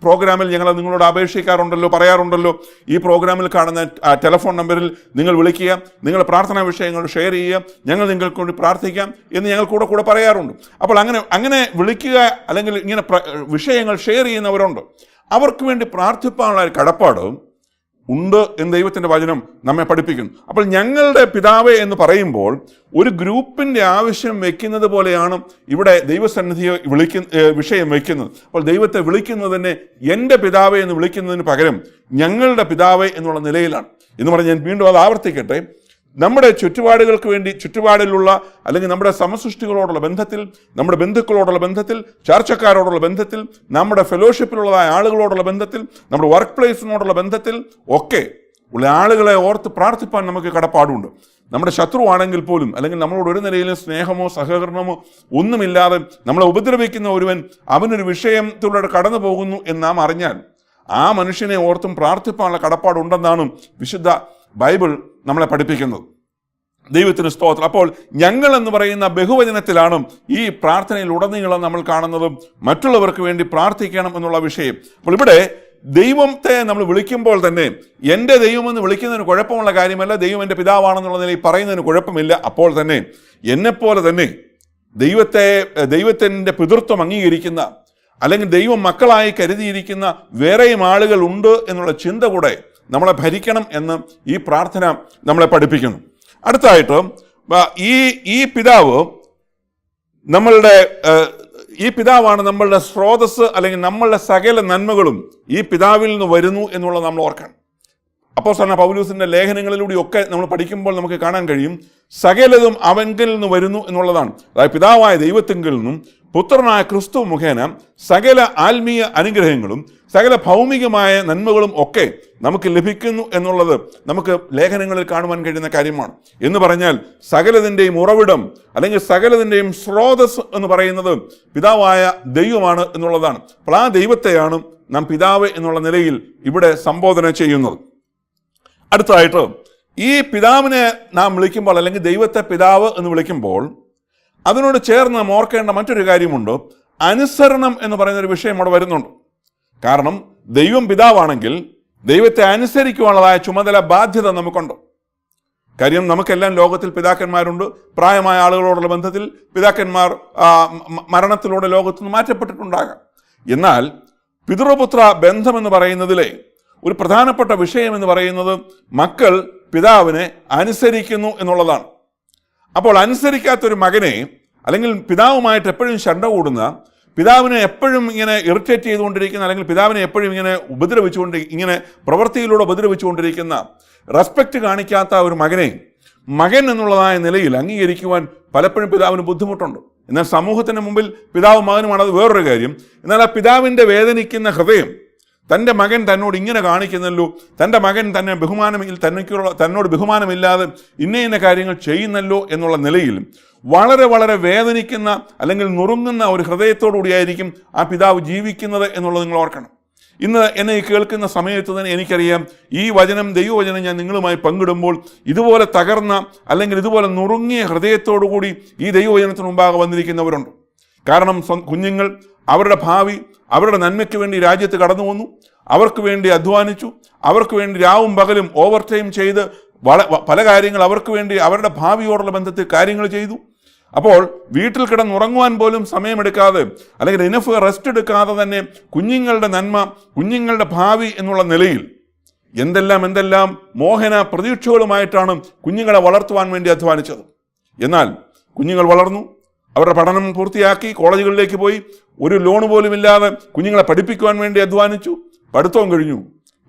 Speaker 1: പ്രോഗ്രാമിൽ ഞങ്ങൾ നിങ്ങളോട് അപേക്ഷിക്കാറുണ്ടല്ലോ, പറയാറുണ്ടല്ലോ. ഈ പ്രോഗ്രാമിൽ കാണുന്ന ടെലിഫോൺ നമ്പറിൽ നിങ്ങൾ വിളിക്കുക, നിങ്ങളുടെ പ്രാർത്ഥനാ വിഷയങ്ങൾ ഷെയർ ചെയ്യുക, ഞങ്ങൾ നിങ്ങൾക്ക് വേണ്ടി പ്രാർത്ഥിക്കാം എന്ന് ഞങ്ങൾ കൂടെ പറയാറുണ്ട്. അപ്പോൾ അങ്ങനെ വിളിക്കുക അല്ലെങ്കിൽ ഇങ്ങനെ വിഷയങ്ങൾ ഷെയർ ചെയ്യുന്നവരുണ്ട്. അവർക്ക് വേണ്ടി പ്രാർത്ഥിപ്പാനുള്ള ഒരു കടപ്പാട് ഉണ്ട് എന്ന് ദൈവത്തിൻ്റെ വചനം നമ്മെ പഠിപ്പിക്കുന്നു. അപ്പോൾ ഞങ്ങളുടെ പിതാവേ എന്ന് പറയുമ്പോൾ ഒരു ഗ്രൂപ്പിൻ്റെ ആവശ്യം വയ്ക്കുന്നത് പോലെയാണ് ഇവിടെ ദൈവസന്നിധിയെ വിഷയം വയ്ക്കുന്നത്. അപ്പോൾ ദൈവത്തെ വിളിക്കുന്നതിനെ എൻ്റെ പിതാവേ എന്ന് വിളിക്കുന്നതിന് പകരം ഞങ്ങളുടെ പിതാവേ എന്നുള്ള നിലയിലാണ് എന്ന് പറഞ്ഞ് ഞാൻ വീണ്ടും അത് ആവർത്തിക്കട്ടെ. നമ്മുടെ ചുറ്റുപാടുകൾക്ക് വേണ്ടി, ചുറ്റുപാടിലുള്ള അല്ലെങ്കിൽ നമ്മുടെ സമസൃഷ്ടികളോടുള്ള ബന്ധത്തിൽ, നമ്മുടെ ബന്ധുക്കളോടുള്ള ബന്ധത്തിൽ, ചർച്ചക്കാരോടുള്ള ബന്ധത്തിൽ, നമ്മുടെ ഫെലോഷിപ്പിലുള്ളതായ ആളുകളോടുള്ള ബന്ധത്തിൽ, നമ്മുടെ വർക്ക് പ്ലേസിനോടുള്ള ബന്ധത്തിൽ ഒക്കെ ഉള്ള ആളുകളെ ഓർത്ത് പ്രാർത്ഥിപ്പാൻ നമുക്ക് കടപ്പാടുണ്ട്. നമ്മുടെ ശത്രുവാണെങ്കിൽ പോലും, അല്ലെങ്കിൽ നമ്മളോട് ഒരു നിലയിലും സ്നേഹമോ സഹകരണമോ ഒന്നുമില്ലാതെ നമ്മളെ ഉപദ്രവിക്കുന്ന ഒരുവൻ അവനൊരു വിഷയത്തിലൂടെ കടന്നു പോകുന്നു എന്ന് നാം അറിഞ്ഞാൽ ആ മനുഷ്യനെ ഓർത്തും പ്രാർത്ഥിപ്പാനുള്ള കടപ്പാടുണ്ടെന്നാണ് വിശുദ്ധ ബൈബിൾ നമ്മളെ പഠിപ്പിക്കുന്നത്. ദൈവത്തിന് സ്തോത്രം. അപ്പോൾ ഞങ്ങൾ എന്ന് പറയുന്ന ബഹുവചനത്തിലാണ് ഈ പ്രാർത്ഥനയിൽ ഉടനീളം നമ്മൾ കാണുന്നത് മറ്റുള്ളവർക്ക് വേണ്ടി പ്രാർത്ഥിക്കണം എന്നുള്ള വിഷയം. അപ്പോൾ ഇവിടെ ദൈവത്തെ നമ്മൾ വിളിക്കുമ്പോൾ തന്നെ എൻ്റെ ദൈവമെന്ന് വിളിക്കുന്നതിന് കുഴപ്പമുള്ള കാര്യമല്ല, ദൈവം എൻ്റെ പിതാവാണെന്നുള്ള നിലയിൽ പറയുന്നതിന് കുഴപ്പമില്ല. അപ്പോൾ തന്നെ എന്നെപ്പോലെ തന്നെ ദൈവത്തിൻ്റെ പിതൃത്വം അംഗീകരിക്കുന്ന അല്ലെങ്കിൽ ദൈവം മക്കളായി കരുതിയിരിക്കുന്ന വേറെയും ആളുകൾ ഉണ്ട് എന്നുള്ള ചിന്ത കൂടെ നമ്മളെ ഭരിക്കണം എന്ന് ഈ പ്രാർത്ഥന നമ്മളെ പഠിപ്പിക്കുന്നു. അടുത്തായിട്ട് ഈ പിതാവ് ഈ പിതാവാണ് നമ്മളുടെ സ്രോതസ്, അല്ലെങ്കിൽ നമ്മളുടെ സകല നന്മകളും ഈ പിതാവിൽ നിന്ന് വരുന്നു എന്നുള്ളത് നമ്മൾ ഓർക്കണം. അപ്പോസ്തലനായ പൗലോസിന്റെ ലേഖനങ്ങളിലൂടെയൊക്കെ നമ്മൾ പഠിക്കുമ്പോൾ നമുക്ക് കാണാൻ കഴിയും സകലതും അവങ്കിൽ നിന്ന് വരുന്നു എന്നുള്ളതാണ്. അതായത് പിതാവായ ദൈവത്തിങ്കിൽ നിന്നും പുത്രനായ ക്രിസ്തു മുഖേന സകല ആത്മീയ അനുഗ്രഹങ്ങളും സകല ഭൗമികമായ നന്മകളും ഒക്കെ നമുക്ക് ലഭിക്കുന്നു എന്നുള്ളത് നമുക്ക് ലേഖനങ്ങളിൽ കാണുവാൻ കഴിയുന്ന കാര്യമാണ്. എന്ന് പറഞ്ഞാൽ സകലതിൻ്റെയും ഉറവിടം അല്ലെങ്കിൽ സകലതിൻ്റെയും സ്രോതസ് എന്ന് പറയുന്നത് പിതാവായ ദൈവമാണ് എന്നുള്ളതാണ്. അപ്പോൾ ആ ദൈവത്തെയാണ് നാം പിതാവ് എന്നുള്ള നിലയിൽ ഇവിടെ സംബോധന ചെയ്യുന്നത്. അടുത്തതായിട്ട് ഈ പിതാവിനെ നാം വിളിക്കുമ്പോൾ, അല്ലെങ്കിൽ ദൈവത്തെ പിതാവ് എന്ന് വിളിക്കുമ്പോൾ അതിനോട് ചേർന്ന് നാം ഓർക്കേണ്ട മറ്റൊരു കാര്യമുണ്ട്. അനുസരണം എന്ന് പറയുന്നൊരു വിഷയം അവിടെ വരുന്നുണ്ട്. കാരണം ദൈവം പിതാവാണെങ്കിൽ ദൈവത്തെ അനുസരിക്കുവാനുള്ളതായ ചുമതല, ബാധ്യത നമുക്കുണ്ട്. കാര്യം നമുക്കെല്ലാം ലോകത്തിൽ പിതാക്കന്മാരുണ്ട്. പ്രായമായ ആളുകളോടുള്ള ബന്ധത്തിൽ പിതാക്കന്മാർ മരണത്തിലൂടെ ലോകത്തുനിന്ന് മാറ്റപ്പെട്ടിട്ടുണ്ടാകാം. എന്നാൽ പിതൃപുത്ര ബന്ധം എന്ന് പറയുന്നതിലെ ഒരു പ്രധാനപ്പെട്ട വിഷയം എന്ന് പറയുന്നത് മക്കൾ പിതാവിനെ അനുസരിക്കുന്നു എന്നുള്ളതാണ്. അപ്പോൾ അനുസരിക്കാത്തൊരു മകനെ, അല്ലെങ്കിൽ പിതാവുമായിട്ട് എപ്പോഴും ശണ്ട കൂടുന്ന, പിതാവിനെ എപ്പോഴും ഇങ്ങനെ ഇറിറ്റേറ്റ് ചെയ്തുകൊണ്ടിരിക്കുന്ന, അല്ലെങ്കിൽ പിതാവിനെ എപ്പോഴും ഇങ്ങനെ ഇങ്ങനെ പ്രവൃത്തിയിലൂടെ ഉപദ്രവിച്ചുകൊണ്ടിരിക്കുന്ന, റെസ്പെക്റ്റ് കാണിക്കാത്ത ഒരു മകനെ മകൻ എന്നുള്ളതായ നിലയിൽ അംഗീകരിക്കുവാൻ പലപ്പോഴും പിതാവിന് ബുദ്ധിമുട്ടുണ്ട്. എന്നാൽ സമൂഹത്തിന് മുമ്പിൽ പിതാവും മകനുമാണ്, അത് വേറൊരു കാര്യം. എന്നാൽ ആ പിതാവിൻ്റെ വേദനിക്കുന്ന ഹൃദയം തൻ്റെ മകൻ തന്നോട് ഇങ്ങനെ കാണിക്കുന്നല്ലോ, തൻ്റെ മകൻ തന്നോട് ബഹുമാനമില്ലാതെ ഇന്ന കാര്യങ്ങൾ ചെയ്യുന്നല്ലോ എന്നുള്ള നിലയിൽ വളരെ വളരെ വേദനിക്കുന്ന അല്ലെങ്കിൽ നുറുങ്ങുന്ന ഒരു ഹൃദയത്തോടുകൂടിയായിരിക്കും ആ പിതാവ് ജീവിക്കുന്നത് എന്നുള്ളത് നിങ്ങൾ ഓർക്കണം. ഇന്ന് എന്നെ കേൾക്കുന്ന സമയത്ത് തന്നെ എനിക്കറിയാം, ഈ ദൈവവചനം ഞാൻ നിങ്ങളുമായി പങ്കിടുമ്പോൾ ഇതുപോലെ തകർന്ന അല്ലെങ്കിൽ ഇതുപോലെ നുറുങ്ങിയ ഹൃദയത്തോടുകൂടി ഈ ദൈവവചനത്തിന് മുമ്പാകെ വന്നിരിക്കുന്നവരുണ്ട്. കാരണം കുഞ്ഞുങ്ങൾ അവരുടെ ഭാവി, അവരുടെ നന്മയ്ക്ക് വേണ്ടി രാജ്യത്ത് കടന്നു വന്നു, അവർക്ക് വേണ്ടി അധ്വാനിച്ചു, അവർക്ക് വേണ്ടി രാവും പകലും ഓവർ ടൈം ചെയ്ത് പല കാര്യങ്ങൾ അവർക്ക് വേണ്ടി അവരുടെ ഭാവിയോടുള്ള ബന്ധത്തിൽ കാര്യങ്ങൾ ചെയ്തു. അപ്പോൾ വീട്ടിൽ കിടന്നുറങ്ങുവാൻ പോലും സമയമെടുക്കാതെ, അല്ലെങ്കിൽ ഇനഫ് റെസ്റ്റ് എടുക്കാതെ തന്നെ കുഞ്ഞുങ്ങളുടെ നന്മ, കുഞ്ഞുങ്ങളുടെ ഭാവി എന്നുള്ള നിലയിൽ എന്തെല്ലാം മോഹന പ്രതീക്ഷകളുമായിട്ടാണ് കുഞ്ഞുങ്ങളെ വളർത്തുവാൻ വേണ്ടി അധ്വാനിച്ചത്. എന്നാൽ കുഞ്ഞുങ്ങൾ വളർന്നു, അവരുടെ പഠനം പൂർത്തിയാക്കി, കോളേജുകളിലേക്ക് പോയി, ഒരു ലോൺ പോലും ഇല്ലാതെ കുഞ്ഞുങ്ങളെ പഠിപ്പിക്കുവാൻ വേണ്ടി അധ്വാനിച്ചു. പഠിത്തവും കഴിഞ്ഞു,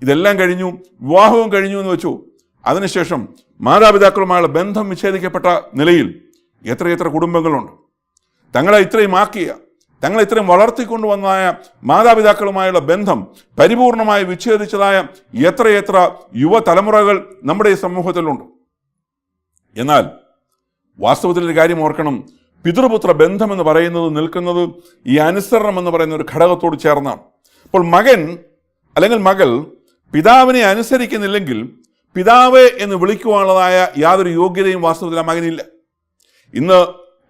Speaker 1: ഇതെല്ലാം കഴിഞ്ഞു, വിവാഹവും കഴിഞ്ഞു എന്ന് വെച്ചു. അതിനുശേഷം മാതാപിതാക്കളുമായുള്ള ബന്ധം വിച്ഛേദിക്കപ്പെട്ട നിലയിൽ എത്രയെത്ര കുടുംബങ്ങളുണ്ട്. തങ്ങളെ ഇത്രയും ആക്കിയ, തങ്ങളെ ഇത്രയും വളർത്തിക്കൊണ്ടുവന്നായ മാതാപിതാക്കളുമായുള്ള ബന്ധം പരിപൂർണമായി വിച്ഛേദിച്ചതായ എത്രയെത്ര യുവതലമുറകൾ നമ്മുടെ ഈ സമൂഹത്തിലുണ്ട്. എന്നാൽ വാസ്തവത്തിൽ ഒരു കാര്യം ഓർക്കണം, പിതൃപുത്ര ബന്ധം എന്ന് പറയുന്നത് നിൽക്കുന്നത് ഈ അനുസരണം എന്ന് പറയുന്ന ഒരു ഘടകത്തോട് ചേർന്നാണ്. അപ്പോൾ മകൻ അല്ലെങ്കിൽ മകൾ പിതാവിനെ അനുസരിക്കുന്നില്ലെങ്കിൽ പിതാവ് എന്ന് വിളിക്കുവാനുള്ളതായ യാതൊരു യോഗ്യതയും വാസ്തവത്തിൽ ആ മകനില്ല. ഇന്ന്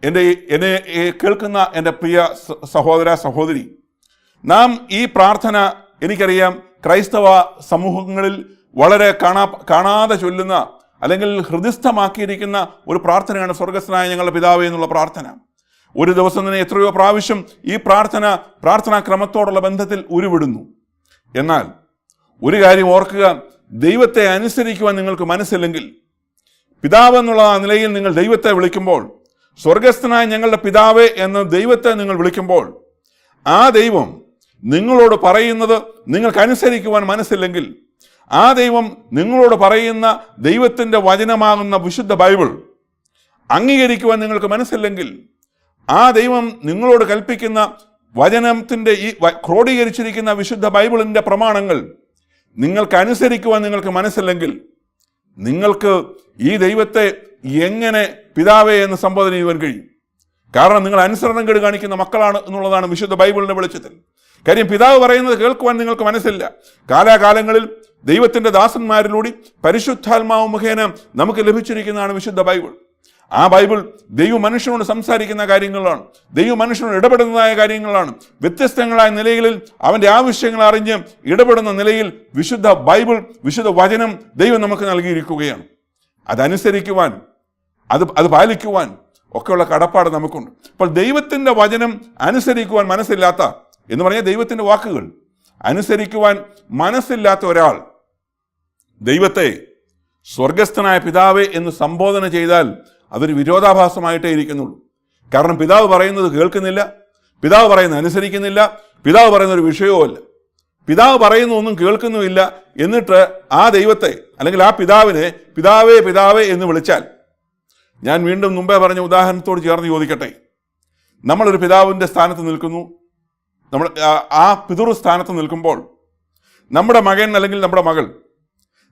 Speaker 1: എന്നെ കേൾക്കുന്ന എൻ്റെ പ്രിയ സഹോദര സഹോദരി, നാം ഈ പ്രാർത്ഥന എനിക്കറിയാം ക്രൈസ്തവ സമൂഹങ്ങളിൽ വളരെ കാണാതെ ചൊല്ലുന്ന അല്ലെങ്കിൽ ഹൃദയസ്ഥമാക്കിയിരിക്കുന്ന ഒരു പ്രാർത്ഥനയാണ് സ്വർഗസ്ഥനായ ഞങ്ങളുടെ പിതാവേ എന്നുള്ള പ്രാർത്ഥന. ഒരു ദിവസം തന്നെ എത്രയോ പ്രാവശ്യം ഈ പ്രാർത്ഥനാ ക്രമത്തോടുള്ള ബന്ധത്തിൽ ഉരുവിടുന്നു. എന്നാൽ ഒരു കാര്യം ഓർക്കുക, ദൈവത്തെ അനുസരിക്കുവാൻ നിങ്ങൾക്ക് മനസ്സില്ലെങ്കിൽ, പിതാവ് എന്നുള്ള നിലയിൽ നിങ്ങൾ ദൈവത്തെ വിളിക്കുമ്പോൾ, സ്വർഗസ്ഥനായ ഞങ്ങളുടെ പിതാവേ എന്ന് ദൈവത്തെ നിങ്ങൾ വിളിക്കുമ്പോൾ, ആ ദൈവം നിങ്ങളോട് പറയുന്നത് നിങ്ങൾക്ക് അനുസരിക്കുവാൻ മനസ്സില്ലെങ്കിൽ, ആ ദൈവം നിങ്ങളോട് പറയുന്ന ദൈവത്തിൻ്റെ വചനമാകുന്ന വിശുദ്ധ ബൈബിൾ അംഗീകരിക്കുവാൻ നിങ്ങൾക്ക് മനസ്സില്ലെങ്കിൽ, ആ ദൈവം നിങ്ങളോട് കൽപ്പിക്കുന്ന വചനത്തിൻ്റെ ഈ ക്രോഡീകരിച്ചിരിക്കുന്ന വിശുദ്ധ ബൈബിളിൻ്റെ പ്രമാണങ്ങൾ നിങ്ങൾക്ക് അനുസരിക്കുവാൻ നിങ്ങൾക്ക് മനസ്സില്ലെങ്കിൽ, നിങ്ങൾക്ക് ഈ ദൈവത്തെ എങ്ങനെ പിതാവേ എന്ന് സംബോധന ചെയ്യുവാൻ കഴിയും? കാരണം നിങ്ങൾ അനുസരണം കേട് കാണിക്കുന്ന മക്കളാണ് എന്നുള്ളതാണ് വിശുദ്ധ ബൈബിളിൻ്റെ വെളിച്ചത്തിൽ. കാര്യം പിതാവ് പറയുന്നത് കേൾക്കുവാൻ നിങ്ങൾക്ക് മനസ്സില്ല. കാലാകാലങ്ങളിൽ ദൈവത്തിൻ്റെ ദാസന്മാരിലൂടെ പരിശുദ്ധാത്മാവ് മുഖേന നമുക്ക് ലഭിച്ചിരിക്കുന്നതാണ് വിശുദ്ധ ബൈബിൾ. ആ ബൈബിൾ ദൈവ മനുഷ്യനോട് സംസാരിക്കുന്ന കാര്യങ്ങളാണ്, ദൈവ മനുഷ്യനോട് ഇടപെടുന്നതായ കാര്യങ്ങളാണ്. വ്യത്യസ്തങ്ങളായ നിലകളിൽ അവൻ്റെ ആവശ്യങ്ങൾ അറിഞ്ഞ് ഇടപെടുന്ന നിലയിൽ വിശുദ്ധ ബൈബിൾ, വിശുദ്ധ വചനം ദൈവം നമുക്ക് നൽകിയിരിക്കുകയാണ്. അതനുസരിക്കുവാൻ, അത് പാലിക്കുവാൻ ഒക്കെയുള്ള കടപ്പാട് നമുക്കുണ്ട്. അപ്പോൾ ദൈവത്തിൻ്റെ വചനം അനുസരിക്കുവാൻ മനസ്സില്ലാത്ത എന്ന് പറഞ്ഞാൽ ദൈവത്തിൻ്റെ വാക്കുകൾ അനുസരിക്കുവാൻ മനസ്സില്ലാത്ത ഒരാൾ ദൈവത്തെ സ്വർഗസ്ഥനായ പിതാവേ എന്ന് സംബോധന ചെയ്താൽ അതൊരു വിരോധാഭാസമായിട്ടേ ഇരിക്കുന്നുള്ളൂ. കാരണം പിതാവ് പറയുന്നത് കേൾക്കുന്നില്ല, പിതാവ് പറയുന്നത് അനുസരിക്കുന്നില്ല, പിതാവ് പറയുന്ന ഒരു വിഷയവുമല്ല, പിതാവ് പറയുന്ന ഒന്നും കേൾക്കുന്നുമില്ല. എന്നിട്ട് ആ ദൈവത്തെ അല്ലെങ്കിൽ ആ പിതാവിനെ പിതാവേ പിതാവേ എന്ന് വിളിച്ചാൽ, ഞാൻ വീണ്ടും മുമ്പേ പറഞ്ഞ ഉദാഹരണത്തോട് ചേർന്ന് ചോദിക്കട്ടെ, നമ്മളൊരു പിതാവിൻ്റെ സ്ഥാനത്ത് നിൽക്കുന്നു, നമ്മൾ ആ പിതൃ സ്ഥാനത്ത് നിൽക്കുമ്പോൾ നമ്മുടെ മകൻ അല്ലെങ്കിൽ നമ്മുടെ മകൾ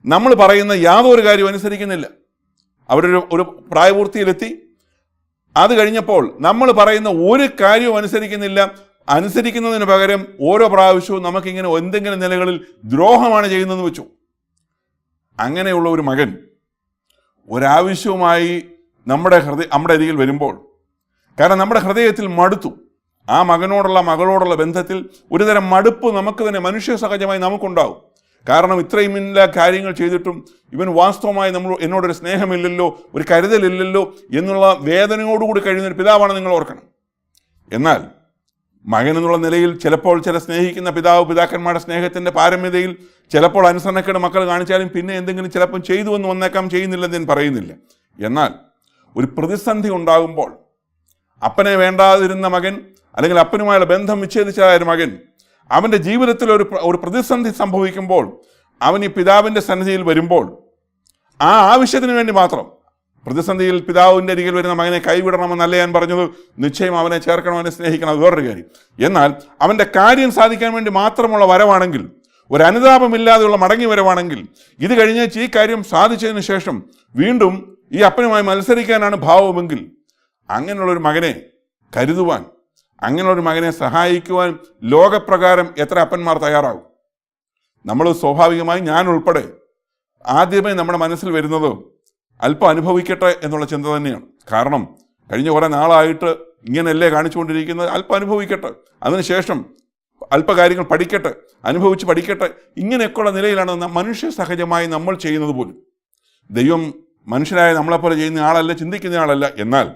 Speaker 1: നമ്മൾ പറയുന്ന യാതൊരു കാര്യവും അനുസരിക്കുന്നില്ല. ഒരു പ്രായപൂർത്തിയിലെത്തി, അത് കഴിഞ്ഞപ്പോൾ നമ്മൾ പറയുന്ന ഒരു കാര്യവും അനുസരിക്കുന്നില്ല. അനുസരിക്കുന്നതിന് പകരം ഓരോ പ്രാവശ്യവും നമുക്കിങ്ങനെ എന്തെങ്കിലും നിലകളിൽ ദ്രോഹമാണ് ചെയ്യുന്നതെന്ന് വെച്ചു. അങ്ങനെയുള്ള ഒരു മകൻ ഒരാവശ്യവുമായി നമ്മുടെ അരികിൽ വരുമ്പോൾ, കാരണം നമ്മുടെ ഹൃദയത്തിൽ മടുത്തു, ആ മകനോടുള്ള മകളോടുള്ള ബന്ധത്തിൽ ഒരുതരം മടുപ്പ് നമുക്ക് തന്നെ മനുഷ്യ സഹജമായി നമുക്കുണ്ടാവും. കാരണം ഇത്രയും എല്ലാ കാര്യങ്ങൾ ചെയ്തിട്ടും ഇവൻ വാസ്തവമായി എന്നോടൊരു സ്നേഹമില്ലല്ലോ, ഒരു കരുതലില്ലല്ലോ എന്നുള്ള വേദനയോടുകൂടി കഴിയുന്ന ഒരു പിതാവാണ് നിങ്ങൾ ഓർക്കണം. എന്നാൽ മകൻ എന്നുള്ള നിലയിൽ ചിലപ്പോൾ ചില സ്നേഹിക്കുന്ന പിതാക്കന്മാരുടെ സ്നേഹത്തിൻ്റെ പാരമ്യതയിൽ ചിലപ്പോൾ അനുസരണക്കേട് മക്കൾ കാണിച്ചാലും പിന്നെ എന്തെങ്കിലും ചിലപ്പം ചെയ്തു എന്ന് വന്നേക്കാം, ചെയ്യുന്നില്ലെന്ന് ഞാൻ പറയുന്നില്ല. എന്നാൽ ഒരു പ്രതിസന്ധി ഉണ്ടാകുമ്പോൾ, അപ്പനെ വേണ്ടാതിരുന്ന മകൻ അല്ലെങ്കിൽ അപ്പനുമായുള്ള ബന്ധം വിച്ഛേദിച്ചതായ ഒരു മകൻ അവൻ്റെ ജീവിതത്തിൽ ഒരു പ്രതിസന്ധി സംഭവിക്കുമ്പോൾ, അവൻ ഈ പിതാവിൻ്റെ സന്നിധിയിൽ വരുമ്പോൾ, ആ ആവശ്യത്തിന് വേണ്ടി മാത്രം പ്രതിസന്ധിയിൽ പിതാവിൻ്റെ അരികിൽ വരുന്ന മകനെ കൈവിടണമെന്നല്ല ഞാൻ പറഞ്ഞത്. നിശ്ചയം അവനെ ചേർക്കണം, അവനെ സ്നേഹിക്കണം, അത് വേറൊരു കാര്യം. എന്നാൽ അവൻ്റെ കാര്യം സാധിക്കാൻ വേണ്ടി മാത്രമുള്ള വരവാണെങ്കിൽ, ഒരു അനുതാപമില്ലാതെയുള്ള മടങ്ങി വരവാണെങ്കിൽ, ഇത് കഴിഞ്ഞ് ഈ കാര്യം സാധിച്ചതിന് ശേഷം വീണ്ടും ഈ അപ്പനുമായി മത്സരിക്കാനാണ് ഭാവമെങ്കിൽ, അങ്ങനെയുള്ളൊരു മകനെ കരുതുവാൻ, അങ്ങനെയുള്ളൊരു മകനെ സഹായിക്കുവാൻ ലോകപ്രകാരം എത്ര അപ്പന്മാർ തയ്യാറാകും? നമ്മൾ സ്വാഭാവികമായി, ഞാൻ ഉൾപ്പെടെ, ആദ്യമേ നമ്മുടെ മനസ്സിൽ വരുന്നത് അല്പം അനുഭവിക്കട്ടെ എന്നുള്ള ചിന്ത തന്നെയാണ്. കാരണം കഴിഞ്ഞ കുറേ നാളായിട്ട് ഇങ്ങനെയല്ലേ കാണിച്ചുകൊണ്ടിരിക്കുന്നത്, അല്പം അനുഭവിക്കട്ടെ, അതിനുശേഷം അല്പകാര്യങ്ങൾ പഠിക്കട്ടെ, അനുഭവിച്ച് പഠിക്കട്ടെ, ഇങ്ങനെയൊക്കെയുള്ള നിലയിലാണ് മനുഷ്യ സഹജമായി നമ്മൾ ചെയ്യുന്നത് പോലും. ദൈവം മനുഷ്യരായ നമ്മളെപ്പോലെ ചെയ്യുന്ന ആളല്ല, ചിന്തിക്കുന്ന ആളല്ല. എന്നാൽ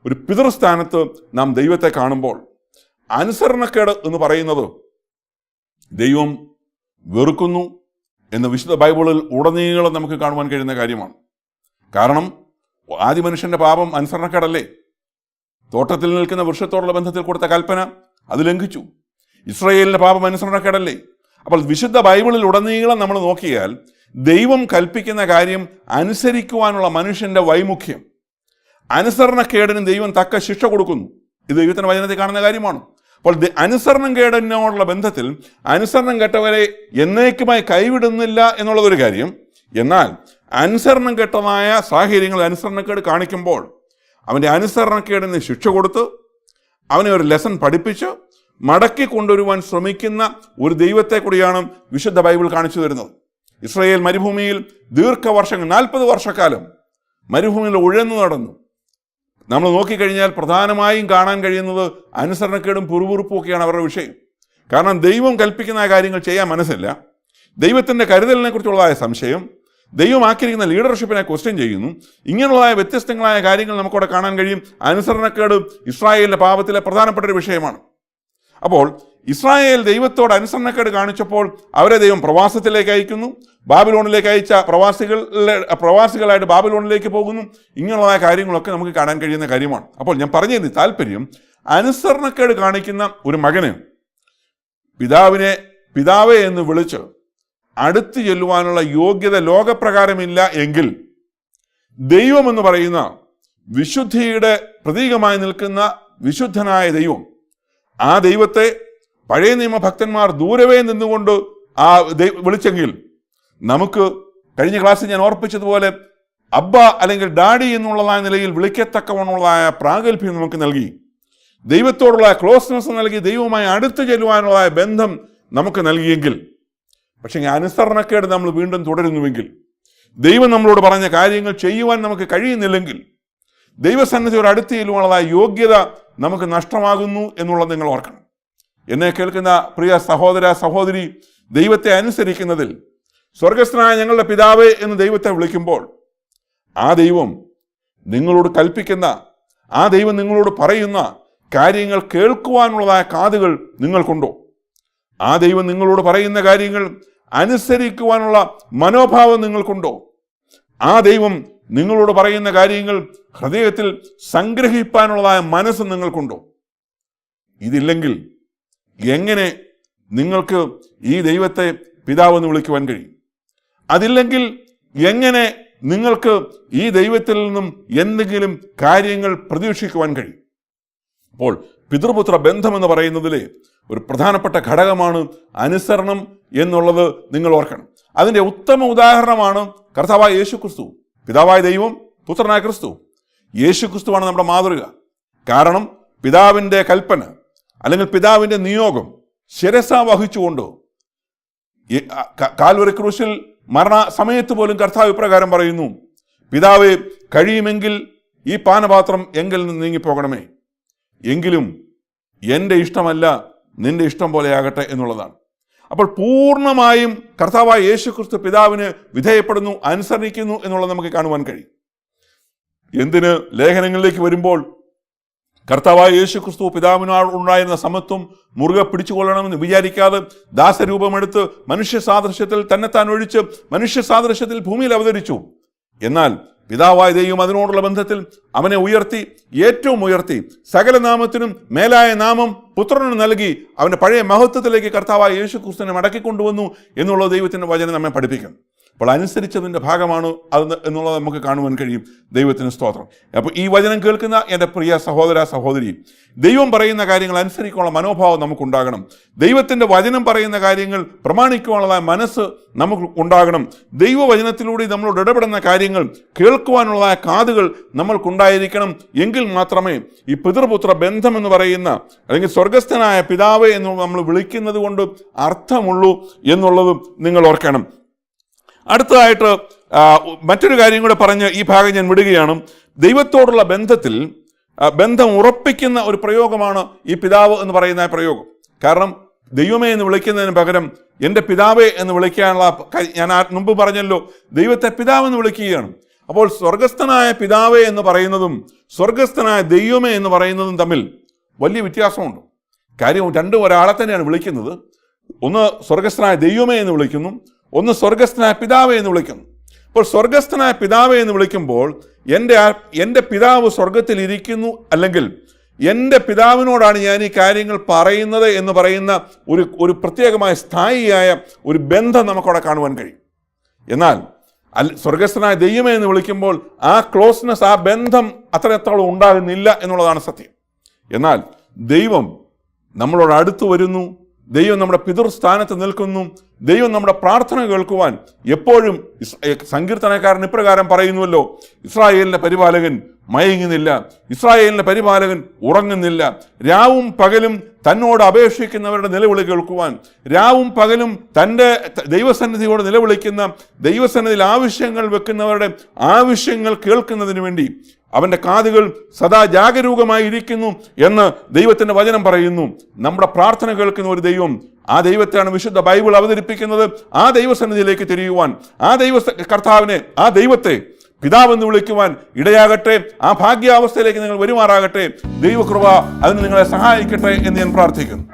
Speaker 1: ഒരു പിതൃസ്ഥാനത്ത് നാം ദൈവത്തെ കാണുമ്പോൾ അനുസരണക്കേട് എന്ന് പറയുന്നത് ദൈവം വെറുക്കുന്നു എന്ന് വിശുദ്ധ ബൈബിളിൽ ഉടനീളം നമുക്ക് കാണുവാൻ കഴിയുന്ന കാര്യമാണ്. കാരണം ആദ്യ മനുഷ്യൻ്റെ പാപം അനുസരണക്കേടല്ലേ? തോട്ടത്തിൽ നിൽക്കുന്ന വൃക്ഷത്തോടുള്ള ബന്ധത്തിൽ കൊടുത്ത കൽപ്പന അത് ലംഘിച്ചു. ഇസ്രായേലിൻ്റെ പാപം അനുസരണക്കേടല്ലേ? അപ്പോൾ വിശുദ്ധ ബൈബിളിൽ ഉടനീളം നമ്മൾ നോക്കിയാൽ ദൈവം കൽപ്പിക്കുന്ന കാര്യം അനുസരിക്കുവാനുള്ള മനുഷ്യൻ്റെ വൈമുഖ്യം, അനുസരണക്കേടിന് ദൈവം തക്ക ശിക്ഷ കൊടുക്കുന്നു. ഇത് ദൈവത്തിൻ്റെ വചനത്തിൽ കാണുന്ന കാര്യമാണ്. അപ്പോൾ അനുസരണം കേടിനോടുള്ള ബന്ധത്തിൽ അനുസരണം കെട്ടവരെ എന്നേക്കുമായി കൈവിടുന്നില്ല എന്നുള്ളതൊരു കാര്യം. എന്നാൽ അനുസരണം കെട്ടതായ സാഹചര്യങ്ങളിൽ അനുസരണക്കേട് കാണിക്കുമ്പോൾ അവൻ്റെ അനുസരണക്കേടിന് ശിക്ഷ കൊടുത്ത് അവനെ ഒരു ലെസൺ പഠിപ്പിച്ച് മടക്കി കൊണ്ടുവരുവാൻ ശ്രമിക്കുന്ന ഒരു ദൈവത്തെ കൂടിയാണ് വിശുദ്ധ ബൈബിൾ കാണിച്ചു തരുന്നത്. ഇസ്രായേൽ മരുഭൂമിയിൽ ദീർഘവർഷങ്ങൾ 40 വർഷക്കാലം മരുഭൂമിയിൽ ഉഴന്നു നടന്നു. നമ്മൾ നോക്കിക്കഴിഞ്ഞാൽ പ്രധാനമായും കാണാൻ കഴിയുന്നത് അനുസരണക്കേടും പുറുപുറുപ്പും ഒക്കെയാണ് അവരുടെ വിഷയം. കാരണം ദൈവം കൽപ്പിക്കുന്ന കാര്യങ്ങൾ ചെയ്യാൻ മനസ്സില്ല, ദൈവത്തിൻ്റെ കരുതലിനെ കുറിച്ചുള്ളതായ സംശയം, ദൈവമാക്കിയിരിക്കുന്ന ലീഡർഷിപ്പിനെ ക്വസ്റ്റ്യൻ ചെയ്യുന്നു. ഇങ്ങനെയുള്ളതായ വ്യത്യസ്തങ്ങളായ കാര്യങ്ങൾ നമുക്കവിടെ കാണാൻ കഴിയും. അനുസരണക്കേട് ഇസ്രായേലിൻ്റെ പാപത്തിലെ പ്രധാനപ്പെട്ട ഒരു വിഷയമാണ്. അപ്പോൾ ഇസ്രായേൽ ദൈവത്തോട് അനുസരണക്കേട് കാണിച്ചപ്പോൾ അവരെ ദൈവം പ്രവാസത്തിലേക്ക് അയക്കുന്നു. ബാബിലോണിലേക്ക് അയച്ച പ്രവാസികളായിട്ട് ബാബിലോണിലേക്ക് പോകുന്നു. ഇങ്ങനെയുള്ള കാര്യങ്ങളൊക്കെ നമുക്ക് കാണാൻ കഴിയുന്ന കാര്യമാണ്. അപ്പോൾ ഞാൻ പറഞ്ഞതിന് താല്പര്യം, അനുസരണക്കേട് കാണിക്കുന്ന ഒരു മകന് പിതാവേ എന്ന് വിളിച്ച് അടുത്ത് ചെല്ലുവാനുള്ള യോഗ്യത ലോകപ്രകാരമില്ല എങ്കിൽ ദൈവമെന്ന് പറയുന്ന വിശുദ്ധിയുടെ പ്രതീകമായി നിൽക്കുന്ന വിശുദ്ധനായ ദൈവം, ആ ദൈവത്തെ പഴയ നിയമ ഭക്തന്മാർ ദൂരവേ നിന്നുകൊണ്ട് വിളിച്ചെങ്കിൽ നമുക്ക് കഴിഞ്ഞ ക്ലാസ്സിൽ ഞാൻ ഓർപ്പിച്ചതുപോലെ അബ്ബ അല്ലെങ്കിൽ ഡാഡി എന്നുള്ളതായ നിലയിൽ വിളിക്കത്തക്കവണ്ണുള്ളതായ പ്രാഗൽഭ്യം നമുക്ക് നൽകി, ദൈവത്തോടുള്ള ക്ലോസ്നെസ് നൽകി, ദൈവവുമായി അടുത്ത് ചെല്ലുവാനുള്ള ബന്ധം നമുക്ക് നൽകിയെങ്കിൽ, പക്ഷേ അനുസരണക്കേട് നമ്മൾ വീണ്ടും തുടരുന്നുവെങ്കിൽ, ദൈവം നമ്മളോട് പറഞ്ഞ കാര്യങ്ങൾ ചെയ്യുവാൻ നമുക്ക് കഴിയുന്നില്ലെങ്കിൽ, ദൈവസന്നിധിയോട് അടുത്ത് ചെല്ലുവാനുള്ളതായ യോഗ്യത നമുക്ക് നഷ്ടമാകുന്നു എന്നുള്ളത് നിങ്ങൾ ഓർക്കണം. എന്നെ കേൾക്കുന്ന പ്രിയ സഹോദര സഹോദരി, ദൈവത്തെ അനുസരിക്കുന്നതിൽ സ്വർഗസ്ഥനായ ഞങ്ങളുടെ പിതാവേ എന്ന് ദൈവത്തെ വിളിക്കുമ്പോൾ ആ ദൈവം നിങ്ങളോട് കൽപ്പിക്കുന്ന, ആ ദൈവം നിങ്ങളോട് പറയുന്ന കാര്യങ്ങൾ കേൾക്കുവാനുള്ളതായ കാതുകൾ നിങ്ങൾക്കുണ്ടോ? ആ ദൈവം നിങ്ങളോട് പറയുന്ന കാര്യങ്ങൾ അനുസരിക്കുവാനുള്ള മനോഭാവം നിങ്ങൾക്കുണ്ടോ? ആ ദൈവം നിങ്ങളോട് പറയുന്ന കാര്യങ്ങൾ ഹൃദയത്തിൽ സംഗ്രഹിപ്പാനുള്ളതായ മനസ്സ് നിങ്ങൾക്കുണ്ടോ? ഇതില്ലെങ്കിൽ എങ്ങനെ നിങ്ങൾക്ക് ഈ ദൈവത്തെ പിതാവെന്ന് വിളിക്കുവാൻ കഴിയും? അതില്ലെങ്കിൽ എങ്ങനെ നിങ്ങൾക്ക് ഈ ദൈവത്തിൽ നിന്നും എന്തെങ്കിലും കാര്യങ്ങൾ പ്രതീക്ഷിക്കുവാൻ കഴിയും? അപ്പോൾ പിതൃപുത്ര ബന്ധം എന്ന് പറയുന്നതിലെ ഒരു പ്രധാനപ്പെട്ട ഘടകമാണ് അനുസരണം എന്നുള്ളത് നിങ്ങൾ ഓർക്കണം. അതിൻ്റെ ഉത്തമ ഉദാഹരണമാണ് കർത്താവായ യേശു ക്രിസ്തു. പിതാവായ ദൈവം, പുത്രനായ ക്രിസ്തു. യേശു ക്രിസ്തുവാണ് നമ്മുടെ മാതൃക. കാരണം പിതാവിൻ്റെ കൽപ്പന അല്ലെങ്കിൽ പിതാവിൻ്റെ നിയോഗം ശിരസ വഹിച്ചുകൊണ്ട് കാൽവരി ക്രൂശിൽ മരണ സമയത്ത് പോലും കർത്താവ് ഇപ്രകാരം പറയുന്നു, പിതാവേ, കഴിയുമെങ്കിൽ ഈ പാനപാത്രം എങ്കിൽ നിന്ന് നീങ്ങിപ്പോകണമേ, എങ്കിലും എൻ്റെ ഇഷ്ടമല്ല നിന്റെ ഇഷ്ടം പോലെയാകട്ടെ എന്നുള്ളതാണ്. അപ്പോൾ പൂർണ്ണമായും കർത്താവായ യേശു ക്രിസ്തു പിതാവിന് വിധേയപ്പെടുന്നു, അനുസരിക്കുന്നു എന്നുള്ളത് നമുക്ക് കാണുവാൻ കഴിയും. എന്തിന് ലേഖനങ്ങളിലേക്ക് വരുമ്പോൾ കർത്താവായ യേശു ക്രിസ്തു പിതാവിനോട് ഉണ്ടായിരുന്ന സമത്വം മുറുകെ പിടിച്ചുകൊള്ളണമെന്ന് വിചാരിക്കാതെ ദാസരൂപമെടുത്ത് മനുഷ്യ സാദൃശ്യത്തിൽ തന്നെത്താൻ ഒഴിച്ച് മനുഷ്യ സാദൃശ്യത്തിൽ ഭൂമിയിൽ അവതരിച്ചു. എന്നാൽ പിതാവായ ദൈവം അതിനോടുള്ള ബന്ധത്തിൽ അവനെ ഉയർത്തി, ഏറ്റവും ഉയർത്തി, സകല നാമത്തിനും മേലായ നാമം പുത്രന് നൽകി അവൻ്റെ പഴയ മഹത്വത്തിലേക്ക് കർത്താവായ യേശു ക്രിസ്തുവിനെ മടക്കിക്കൊണ്ടുവന്നു എന്നുള്ള ദൈവത്തിൻ്റെ വചനം നമ്മെ പഠിപ്പിക്കും. അപ്പോൾ അനുസരിച്ചതിൻ്റെ ഭാഗമാണ് അത് എന്നുള്ളത് നമുക്ക് കാണുവാൻ കഴിയും. ദൈവത്തിന് സ്തോത്രം. അപ്പോൾ ഈ വചനം കേൾക്കുന്ന എൻ്റെ പ്രിയ സഹോദര സഹോദരി, ദൈവം പറയുന്ന കാര്യങ്ങൾ അനുസരിക്കാനുള്ള മനോഭാവം നമുക്കുണ്ടാകണം. ദൈവത്തിൻ്റെ വചനം പറയുന്ന കാര്യങ്ങൾ പ്രമാണിക്കുവാനുള്ള മനസ്സ് നമുക്ക് ഉണ്ടാകണം. ദൈവവചനത്തിലൂടെ നമ്മളോട് ഇടപെടുന്ന കാര്യങ്ങൾ കേൾക്കുവാനുള്ള കാതുകൾ നമ്മൾക്കുണ്ടായിരിക്കണം. എങ്കിൽ മാത്രമേ ഈ പിതൃപുത്ര ബന്ധം എന്ന് പറയുന്ന അല്ലെങ്കിൽ സ്വർഗസ്ഥനായ പിതാവേ എന്ന് നമ്മൾ വിളിക്കുന്നത് കൊണ്ട് അർത്ഥമുള്ളൂ എന്നുള്ളതും നിങ്ങൾ ഓർക്കണം. അടുത്തതായിട്ട് മറ്റൊരു കാര്യം കൂടെ പറഞ്ഞ് ഈ ഭാഗം ഞാൻ വിടുകയാണ്. ദൈവത്തോടുള്ള ബന്ധം ഉറപ്പിക്കുന്ന ഒരു പ്രയോഗമാണ് ഈ പിതാവ് എന്ന് പറയുന്ന പ്രയോഗം. കാരണം ദൈവമേ എന്ന് വിളിക്കുന്നതിന് പകരം എൻ്റെ പിതാവേ എന്ന് വിളിക്കാനുള്ള, ഞാൻ മുമ്പ് പറഞ്ഞല്ലോ, ദൈവത്തെ പിതാവെന്ന് വിളിക്കുകയാണ്. അപ്പോൾ സ്വർഗസ്ഥനായ പിതാവേ എന്ന് പറയുന്നതും സ്വർഗസ്ഥനായ ദൈവമേ എന്ന് പറയുന്നതും തമ്മിൽ വലിയ വ്യത്യാസമുണ്ട്. കാര്യം രണ്ടും ഒരാളെ തന്നെയാണ് വിളിക്കുന്നത്. ഒന്ന് സ്വർഗസ്ഥനായ ദൈവമേ എന്ന് വിളിക്കുന്നു, ഒന്ന് സ്വർഗസ്ഥനായ പിതാവേ എന്ന് വിളിക്കുന്നു. അപ്പോൾ സ്വർഗസ്ഥനായ പിതാവേ എന്ന് വിളിക്കുമ്പോൾ എൻ്റെ പിതാവ് സ്വർഗത്തിൽ ഇരിക്കുന്നു, അല്ലെങ്കിൽ എൻ്റെ പിതാവിനോടാണ് ഞാൻ ഈ കാര്യങ്ങൾ പറയുന്നത് എന്ന് പറയുന്ന ഒരു പ്രത്യേകമായ സ്ഥായിയായ ഒരു ബന്ധം നമുക്കവിടെ കാണുവാൻ കഴിയും. എന്നാൽ സ്വർഗസ്ഥനായ ദൈവമേ എന്ന് വിളിക്കുമ്പോൾ ആ ക്ലോസ്നെസ്, ആ ബന്ധം അത്രത്തോളം ഉണ്ടാകുന്നില്ല എന്നുള്ളതാണ് സത്യം. എന്നാൽ ദൈവം നമ്മളോട് അടുത്തു വരുന്നു. ദൈവം നമ്മുടെ പിതൃസ്ഥാനത്ത് നിൽക്കുന്നു. ദൈവം നമ്മുടെ പ്രാർത്ഥന കേൾക്കുവാൻ എപ്പോഴും സങ്കീർത്തനക്കാരൻ ഇപ്രകാരം പറയുന്നുവല്ലോ, ഇസ്രായേലിന്റെ പരിപാലകൻ മയങ്ങുന്നില്ല, ഇസ്രായേലിന്റെ പരിപാലകൻ ഉറങ്ങുന്നില്ല. രാവും പകലും തന്നോട് അപേക്ഷിക്കുന്നവരുടെ നിലവിളി കേൾക്കുവാൻ, രാവും പകലും തൻ്റെ ദൈവസന്നിധിയോട് നിലവിളിക്കുന്ന, ദൈവസന്നിധിയിൽ ആവശ്യങ്ങൾ വെക്കുന്നവരുടെ ആവശ്യങ്ങൾ കേൾക്കുന്നതിന് വേണ്ടി അവൻ്റെ കാതുകൾ സദാ ജാഗരൂകമായിരിക്കുന്നു എന്ന് ദൈവത്തിൻ്റെ വചനം പറയുന്നു. നമ്മുടെ പ്രാർത്ഥന കേൾക്കുന്ന ഒരു ദൈവം, ആ ദൈവത്തെയാണ് വിശുദ്ധ ബൈബിൾ അവതരിപ്പിക്കുന്നത്. ആ ദൈവസന്നിധിയിലേക്ക് തിരിയുവാൻ, ആ കർത്താവിനെ, ആ ദൈവത്തെ പിതാവെന്ന് വിളിക്കുവാൻ ഇടയാകട്ടെ. ആ ഭാഗ്യാവസ്ഥയിലേക്ക് നിങ്ങൾ വരുമാറാകട്ടെ. ദൈവകൃപ അതിന് നിങ്ങളെ സഹായിക്കട്ടെ എന്ന് ഞാൻ പ്രാർത്ഥിക്കുന്നു.